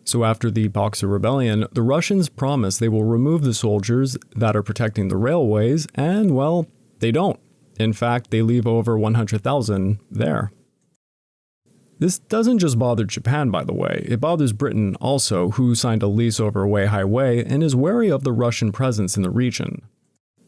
So after the Boxer Rebellion, the Russians promise they will remove the soldiers that are protecting the railways, and well, they don't. In fact, they leave over 100,000 there. This doesn't just bother Japan, by the way. It bothers Britain also, who signed a lease over Weihai Way and is wary of the Russian presence in the region.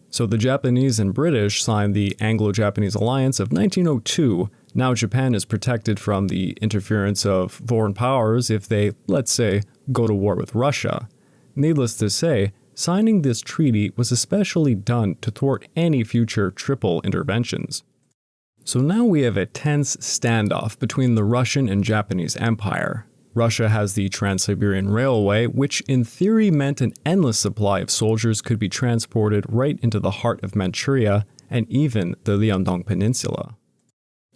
So the Japanese and British signed the Anglo-Japanese Alliance of 1902. Now Japan is protected from the interference of foreign powers if they, let's say, go to war with Russia. Needless to say, signing this treaty was especially done to thwart any future triple interventions. So now we have a tense standoff between the Russian and Japanese Empire. Russia has the Trans-Siberian Railway, which in theory meant an endless supply of soldiers could be transported right into the heart of Manchuria and even the Liaodong Peninsula.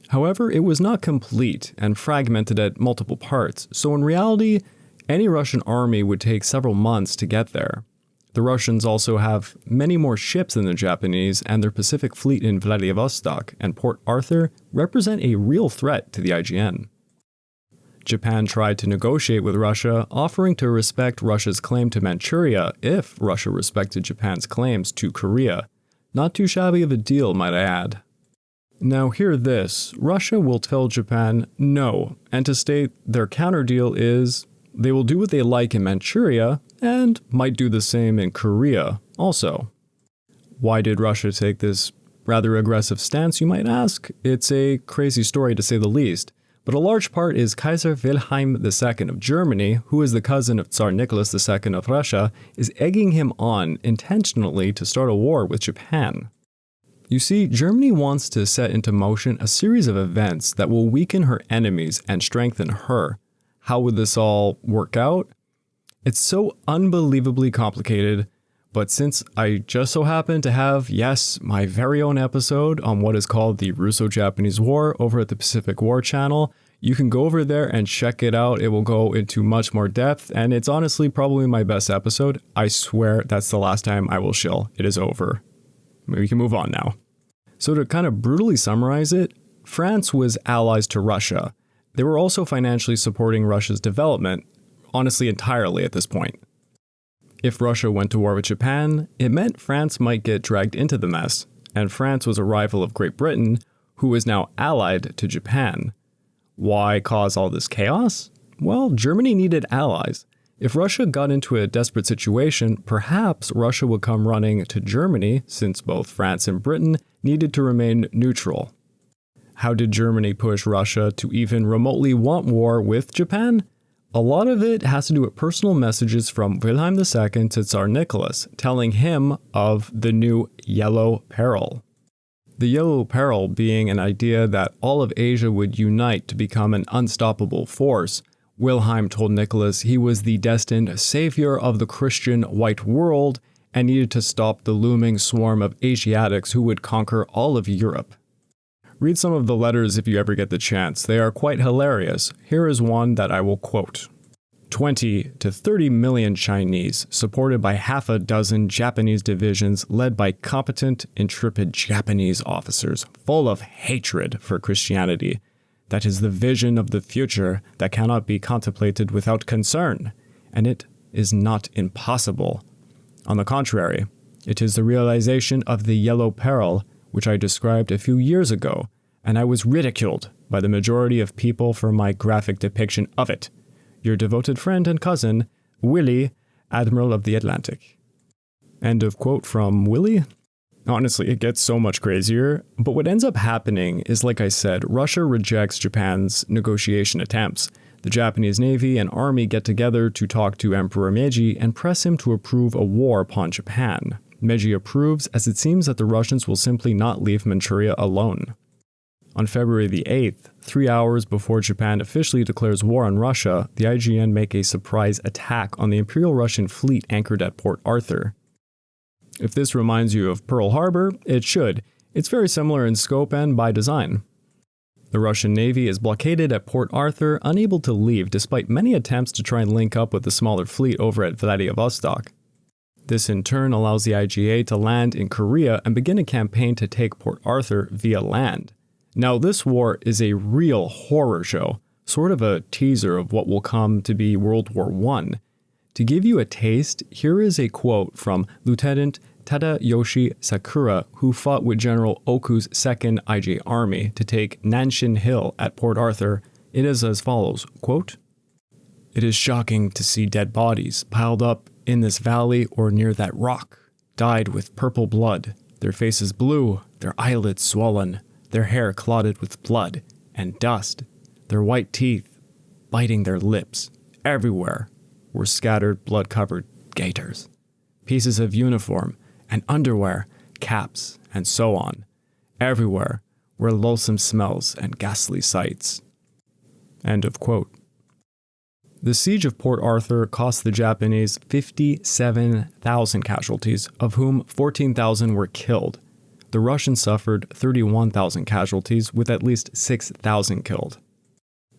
However, it was not complete and fragmented at multiple parts, so in reality, any Russian army would take several months to get there. The Russians also have many more ships than the Japanese, and their Pacific fleet in Vladivostok and Port Arthur represent a real threat to the IJN. Japan tried to negotiate with Russia, offering to respect Russia's claim to Manchuria if Russia respected Japan's claims to Korea. Not too shabby of a deal, might I add. Now hear this, Russia will tell Japan no, and to state their counter deal is they will do what they like in Manchuria, and might do the same in Korea also. Why did Russia take this rather aggressive stance, you might ask? It's a crazy story to say the least, but a large part is Kaiser Wilhelm II of Germany, who is the cousin of Tsar Nicholas II of Russia, is egging him on intentionally to start a war with Japan. You see, Germany wants to set into motion a series of events that will weaken her enemies and strengthen her. How would this all work out? It's so unbelievably complicated, but since I just so happen to have, yes, my very own episode on what is called the Russo-Japanese War over at the Pacific War channel, you can go over there and check it out. It will go into much more depth, and it's honestly probably my best episode. I swear that's the last time I will shill. It is over. We can move on now. So to kind of brutally summarize it, France was allies to Russia. They were also financially supporting Russia's development, honestly entirely at this point. If Russia went to war with Japan, it meant France might get dragged into the mess, and France was a rival of Great Britain, who is now allied to Japan. Why cause all this chaos? Well, Germany needed allies. If Russia got into a desperate situation, perhaps Russia would come running to Germany, since both France and Britain needed to remain neutral. How did Germany push Russia to even remotely want war with Japan? A lot of it has to do with personal messages from Wilhelm II to Tsar Nicholas, telling him of the new Yellow Peril. The Yellow Peril being an idea that all of Asia would unite to become an unstoppable force. Wilhelm told Nicholas he was the destined savior of the Christian white world and needed to stop the looming swarm of Asiatics who would conquer all of Europe. Read some of the letters if you ever get the chance. They are quite hilarious. Here is one that I will quote. 20 to 30 million Chinese, supported by half a dozen Japanese divisions led by competent, intrepid Japanese officers, full of hatred for Christianity. That is the vision of the future that cannot be contemplated without concern, and it is not impossible. On the contrary, it is the realization of the yellow peril, which I described a few years ago, and I was ridiculed by the majority of people for my graphic depiction of it. Your devoted friend and cousin, Willie, Admiral of the Atlantic. End of quote from Willie. Honestly, it gets so much crazier, but what ends up happening is, like I said, Russia rejects Japan's negotiation attempts. The Japanese Navy and Army get together to talk to Emperor Meiji and press him to approve a war upon Japan. Meiji approves, as it seems that the Russians will simply not leave Manchuria alone. On February the 8th, 3 hours before Japan officially declares war on Russia, the IJN make a surprise attack on the Imperial Russian fleet anchored at Port Arthur. If this reminds you of Pearl Harbor, it should. It's very similar in scope and by design. The Russian Navy is blockaded at Port Arthur, unable to leave despite many attempts to try and link up with the smaller fleet over at Vladivostok. This in turn allows the IJA to land in Korea and begin a campaign to take Port Arthur via land. Now, this war is a real horror show, sort of a teaser of what will come to be World War I. To give you a taste, here is a quote from Lieutenant Tadayoshi Sakura, who fought with General Oku's 2nd IJ Army to take Nanshin Hill at Port Arthur. It is as follows, quote, "It is shocking to see dead bodies piled up in this valley or near that rock, dyed with purple blood, their faces blue, their eyelids swollen, their hair clotted with blood and dust, their white teeth biting their lips. Everywhere were scattered blood-covered gaiters, pieces of uniform and underwear, caps, and so on. Everywhere were loathsome smells and ghastly sights." End of quote. The siege of Port Arthur cost the Japanese 57,000 casualties, of whom 14,000 were killed. The Russians suffered 31,000 casualties, with at least 6,000 killed.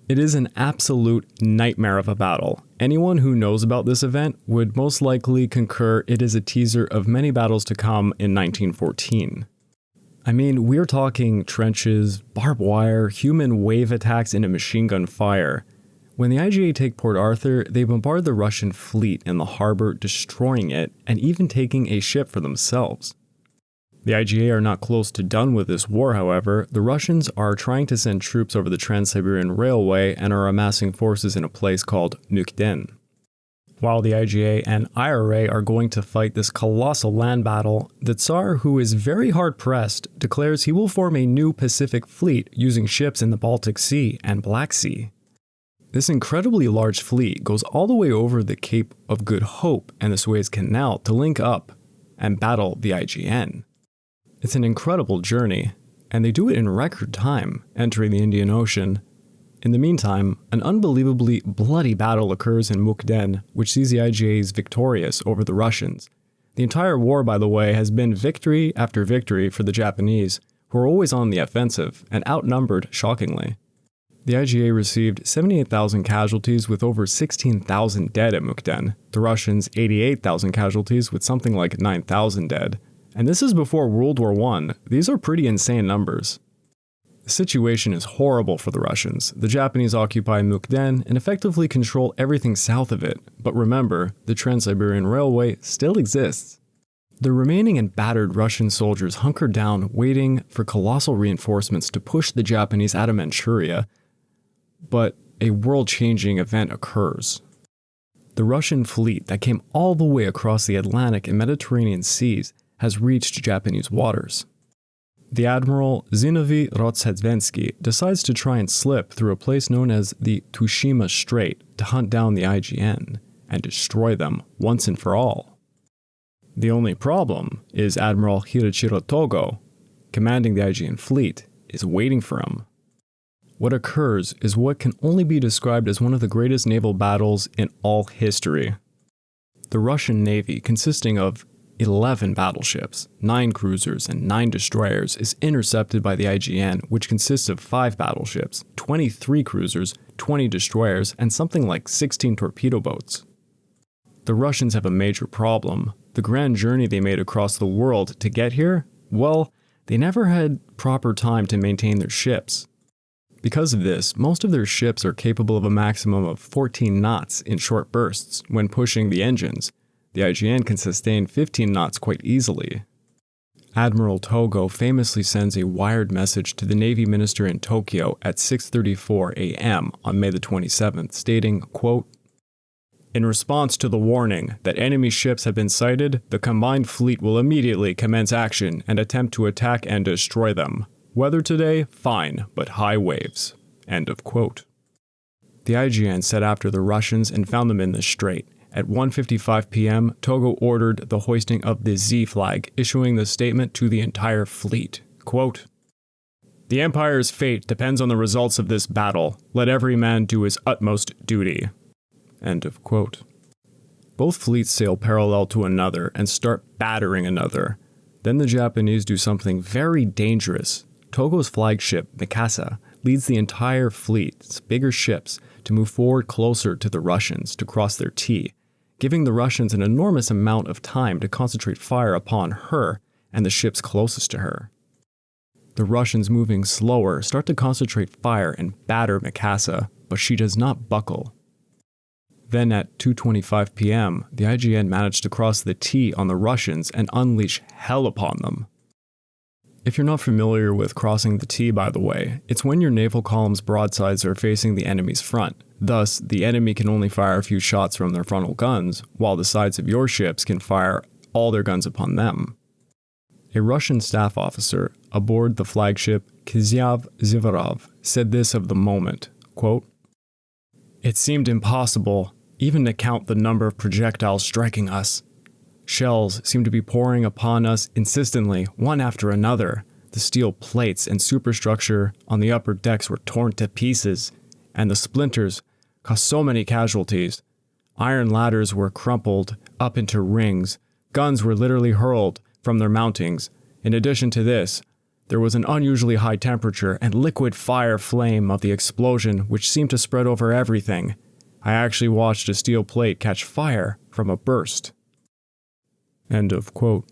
It is an absolute nightmare of a battle. Anyone who knows about this event would most likely concur it is a teaser of many battles to come in 1914. I mean, we're talking trenches, barbed wire, human wave attacks, and a machine gun fire. When the IJA take Port Arthur, they bombard the Russian fleet in the harbor, destroying it, and even taking a ship for themselves. The IJA are not close to done with this war, however. The Russians are trying to send troops over the Trans-Siberian Railway and are amassing forces in a place called Mukden. While the IJA and IRA are going to fight this colossal land battle, the Tsar, who is very hard-pressed, declares he will form a new Pacific fleet using ships in the Baltic Sea and Black Sea. This incredibly large fleet goes all the way over the Cape of Good Hope and the Suez Canal to link up and battle the IJN. It's an incredible journey, and they do it in record time, entering the Indian Ocean. In the meantime, an unbelievably bloody battle occurs in Mukden, which sees the IJAs victorious over the Russians. The entire war, by the way, has been victory after victory for the Japanese, who are always on the offensive and outnumbered shockingly. The IJA received 78,000 casualties with over 16,000 dead at Mukden, the Russians 88,000 casualties with something like 9,000 dead. And this is before World War I. These are pretty insane numbers. The situation is horrible for the Russians. The Japanese occupy Mukden and effectively control everything south of it. But remember, the Trans-Siberian Railway still exists. The remaining and battered Russian soldiers hunker down, waiting for colossal reinforcements to push the Japanese out of Manchuria. But a world-changing event occurs. The Russian fleet that came all the way across the Atlantic and Mediterranean seas has reached Japanese waters. The Admiral Zinovy Rodzhedzvenski decides to try and slip through a place known as the Tsushima Strait to hunt down the IJN and destroy them once and for all. The only problem is Admiral Hiroshiro Togo, commanding the IJN fleet, is waiting for him. What occurs is what can only be described as one of the greatest naval battles in all history. The Russian Navy, consisting of 11 battleships, 9 cruisers, and 9 destroyers, is intercepted by the IJN, which consists of 5 battleships, 23 cruisers, 20 destroyers, and something like 16 torpedo boats. The Russians have a major problem. The grand journey they made across the world to get here, well, they never had proper time to maintain their ships. Because of this, most of their ships are capable of a maximum of 14 knots in short bursts when pushing the engines. The IJN can sustain 15 knots quite easily. Admiral Togo famously sends a wired message to the Navy Minister in Tokyo at 6:34 a.m. on May the 27th, stating, quote, "In response to the warning that enemy ships have been sighted, the combined fleet will immediately commence action and attempt to attack and destroy them. Weather today, fine, but high waves." End of quote. The IJN set after the Russians and found them in the strait. At 1:55 p.m., Togo ordered the hoisting of the Z flag, issuing the statement to the entire fleet. Quote, "The Empire's fate depends on the results of this battle. Let every man do his utmost duty." End of quote. Both fleets sail parallel to another and start battering another. Then the Japanese do something very dangerous. Togo's flagship, Mikasa, leads the entire fleet's bigger ships to move forward closer to the Russians to cross their T, giving the Russians an enormous amount of time to concentrate fire upon her and the ships closest to her. The Russians, moving slower, start to concentrate fire and batter Mikasa, but she does not buckle. Then at 2:25 p.m., the IJN managed to cross the T on the Russians and unleash hell upon them. If you're not familiar with crossing the T, by the way, it's when your naval column's broadsides are facing the enemy's front. Thus, the enemy can only fire a few shots from their frontal guns, while the sides of your ships can fire all their guns upon them. A Russian staff officer aboard the flagship Kizyav Zivarov said this of the moment, quote, "It seemed impossible even to count the number of projectiles striking us. Shells seemed to be pouring upon us insistently, one after another. The steel plates and superstructure on the upper decks were torn to pieces, and the splinters caused so many casualties. Iron ladders were crumpled up into rings. Guns were literally hurled from their mountings. In addition to this, there was an unusually high temperature and liquid fire flame of the explosion which seemed to spread over everything. I actually watched a steel plate catch fire from a burst." End of quote.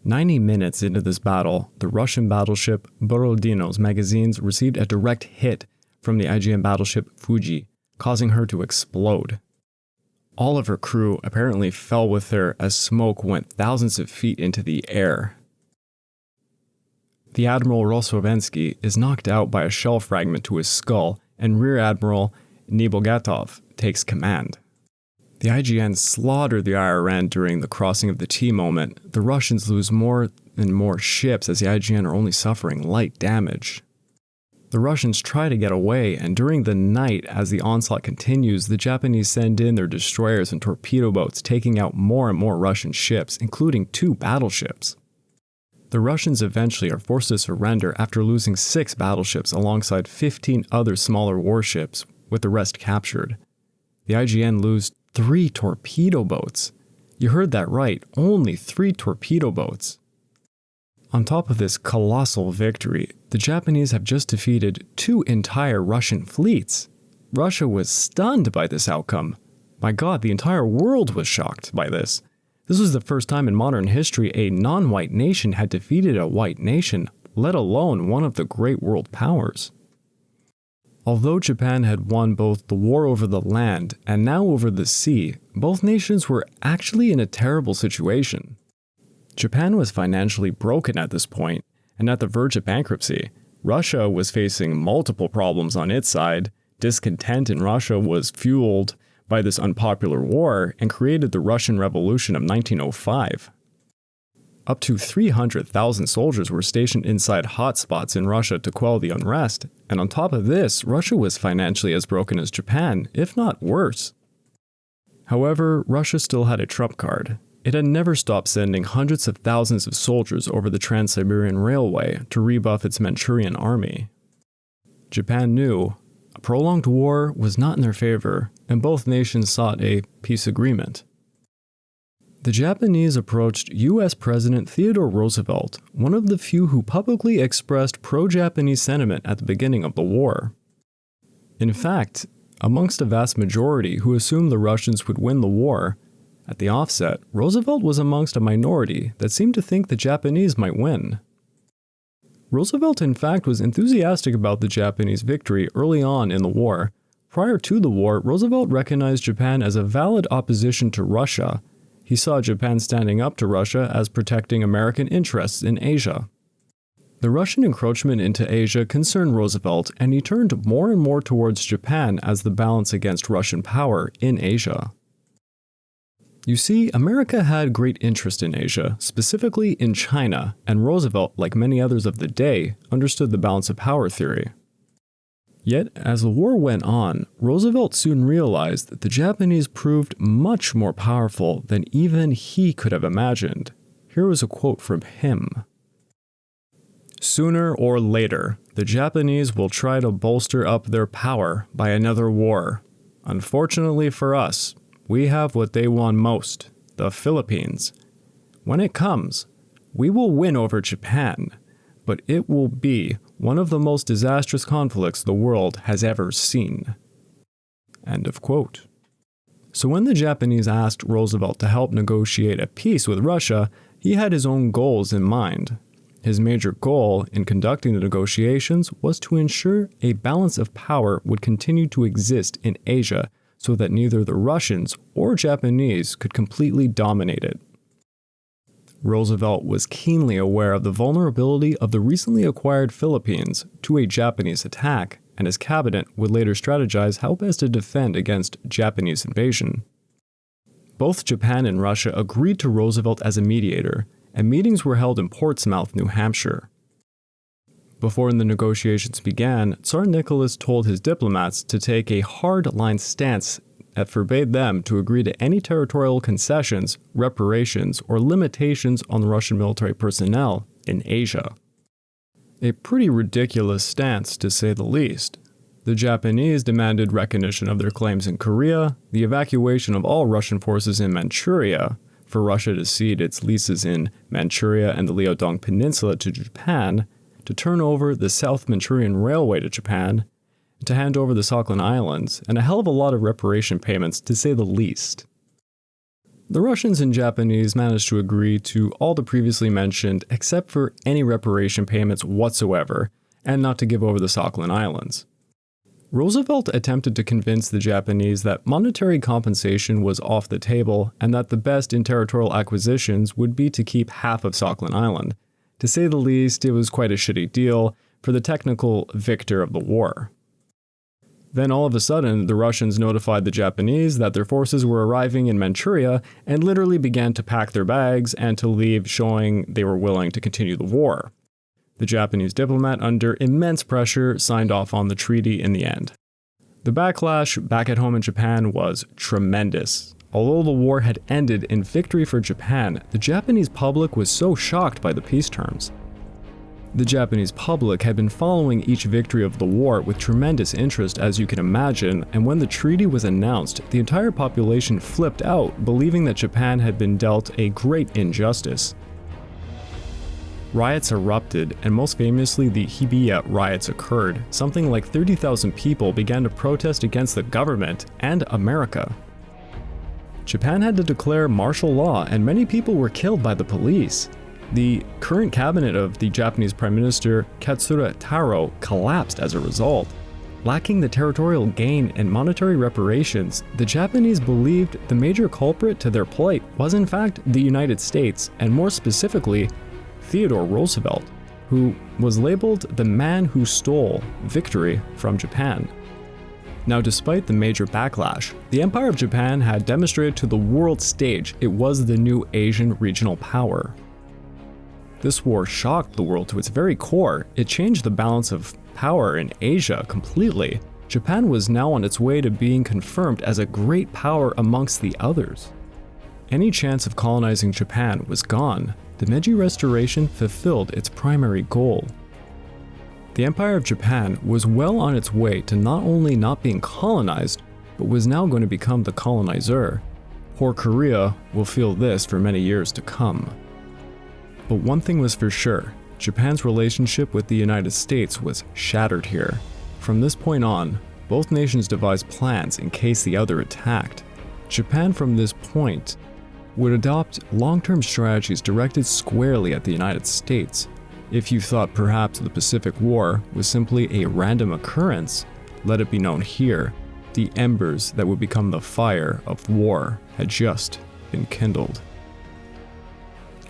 90 minutes into this battle, the Russian battleship Borodino's magazines received a direct hit from the IJN battleship Fuji, causing her to explode. All of her crew apparently fell with her as smoke went thousands of feet into the air. The Admiral Rossovensky is knocked out by a shell fragment to his skull, and Rear Admiral Nebogatov takes command. The IJN slaughtered the IRN during the crossing of the T moment. The Russians lose more and more ships as the IJN are only suffering light damage. The Russians try to get away, and during the night as the onslaught continues, the Japanese send in their destroyers and torpedo boats, taking out more and more Russian ships, including 2 battleships. The Russians eventually are forced to surrender after losing 6 battleships alongside 15 other smaller warships, with the rest captured. The IJN lose 3 torpedo boats. You heard that right, only 3 torpedo boats. On top of this colossal victory, the Japanese have just defeated 2 entire Russian fleets. Russia was stunned by this outcome. My God, the entire world was shocked by this. This was the first time in modern history a non-white nation had defeated a white nation, let alone one of the great world powers. Although Japan had won both the war over the land and now over the sea, both nations were actually in a terrible situation. Japan was financially broken at this point, and at the verge of bankruptcy. Russia was facing multiple problems on its side. Discontent in Russia was fueled by this unpopular war and created the Russian Revolution of 1905. Up to 300,000 soldiers were stationed inside hotspots in Russia to quell the unrest, and on top of this, Russia was financially as broken as Japan, if not worse. However, Russia still had a trump card. It had never stopped sending hundreds of thousands of soldiers over the Trans-Siberian Railway to rebuff its Manchurian army. Japan knew a prolonged war was not in their favor, and both nations sought a peace agreement. The Japanese approached U.S. President Theodore Roosevelt, one of the few who publicly expressed pro-Japanese sentiment at the beginning of the war. In fact, amongst a vast majority who assumed the Russians would win the war, at the offset, Roosevelt was amongst a minority that seemed to think the Japanese might win. Roosevelt, in fact, was enthusiastic about the Japanese victory early on in the war. Prior to the war, Roosevelt recognized Japan as a valid opposition to Russia. He saw Japan standing up to Russia as protecting American interests in Asia. The Russian encroachment into Asia concerned Roosevelt, and he turned more and more towards Japan as the balance against Russian power in Asia. You see, America had great interest in Asia, specifically in China, and Roosevelt, like many others of the day, understood the balance of power theory. Yet, as the war went on, Roosevelt soon realized that the Japanese proved much more powerful than even he could have imagined. Here was a quote from him. "Sooner or later, the Japanese will try to bolster up their power by another war. Unfortunately for us, we have what they want most, the Philippines. When it comes, we will win over Japan, but it will be one of the most disastrous conflicts the world has ever seen." End of quote. So when the Japanese asked Roosevelt to help negotiate a peace with Russia, he had his own goals in mind. His major goal in conducting the negotiations was to ensure a balance of power would continue to exist in Asia so that neither the Russians or Japanese could completely dominate it. Roosevelt was keenly aware of the vulnerability of the recently acquired Philippines to a Japanese attack, and his cabinet would later strategize how best to defend against Japanese invasion. Both Japan and Russia agreed to Roosevelt as a mediator, and meetings were held in Portsmouth, New Hampshire. Before the negotiations began, Tsar Nicholas told his diplomats to take a hard-line stance that forbade them to agree to any territorial concessions, reparations, or limitations on the Russian military personnel in Asia. A pretty ridiculous stance, to say the least. The Japanese demanded recognition of their claims in Korea, the evacuation of all Russian forces in Manchuria, for Russia to cede its leases in Manchuria and the Liaodong Peninsula to Japan, to turn over the South Manchurian Railway to Japan, to hand over the Sakhalin Islands, and a hell of a lot of reparation payments, to say the least. The Russians and Japanese managed to agree to all the previously mentioned except for any reparation payments whatsoever, and not to give over the Sakhalin Islands. Roosevelt attempted to convince the Japanese that monetary compensation was off the table and that the best in territorial acquisitions would be to keep half of Sakhalin Island. To say the least, it was quite a shitty deal for the technical victor of the war. Then all of a sudden, the Russians notified the Japanese that their forces were arriving in Manchuria and literally began to pack their bags and to leave, showing they were willing to continue the war. The Japanese diplomat, under immense pressure, signed off on the treaty in the end. The backlash back at home in Japan was tremendous. Although the war had ended in victory for Japan, the Japanese public was so shocked by the peace terms. The Japanese public had been following each victory of the war with tremendous interest, as you can imagine, and when the treaty was announced, the entire population flipped out, believing that Japan had been dealt a great injustice. Riots erupted, and most famously the Hibiya riots occurred. Something like 30,000 people began to protest against the government and America. Japan had to declare martial law, and many people were killed by the police. The current cabinet of the Japanese Prime Minister Katsura Taro collapsed as a result. Lacking the territorial gain and monetary reparations, the Japanese believed the major culprit to their plight was in fact the United States, and more specifically, Theodore Roosevelt, who was labeled the man who stole victory from Japan. Now, despite the major backlash, the Empire of Japan had demonstrated to the world stage it was the new Asian regional power. This war shocked the world to its very core. It changed the balance of power in Asia completely. Japan was now on its way to being confirmed as a great power amongst the others. Any chance of colonizing Japan was gone. The Meiji Restoration fulfilled its primary goal. The Empire of Japan was well on its way to not only not being colonized, but was now going to become the colonizer. Poor Korea will feel this for many years to come. But one thing was for sure, Japan's relationship with the United States was shattered here. From this point on, both nations devised plans in case the other attacked. Japan from this point would adopt long-term strategies directed squarely at the United States. If you thought perhaps the Pacific War was simply a random occurrence, let it be known here, the embers that would become the fire of war had just been kindled.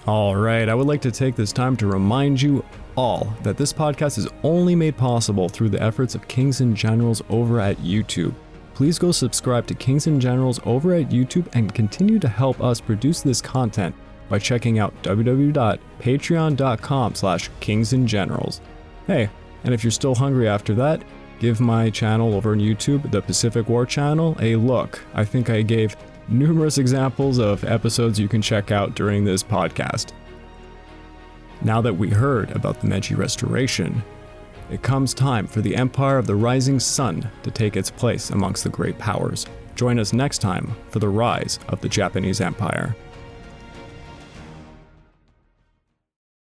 Alright, I would like to take this time to remind you all that this podcast is only made possible through the efforts of Kings and Generals over at YouTube. Please go subscribe to Kings and Generals over at YouTube and continue to help us produce this content by checking out www.patreon.com/kingsandgenerals. Hey, and if you're still hungry after that, give my channel over on YouTube, the Pacific War channel, a look. I think I gave numerous examples of episodes you can check out during this podcast. Now that we heard about the Meiji Restoration, it comes time for the Empire of the Rising Sun to take its place amongst the great powers. Join us next time for the rise of the Japanese Empire.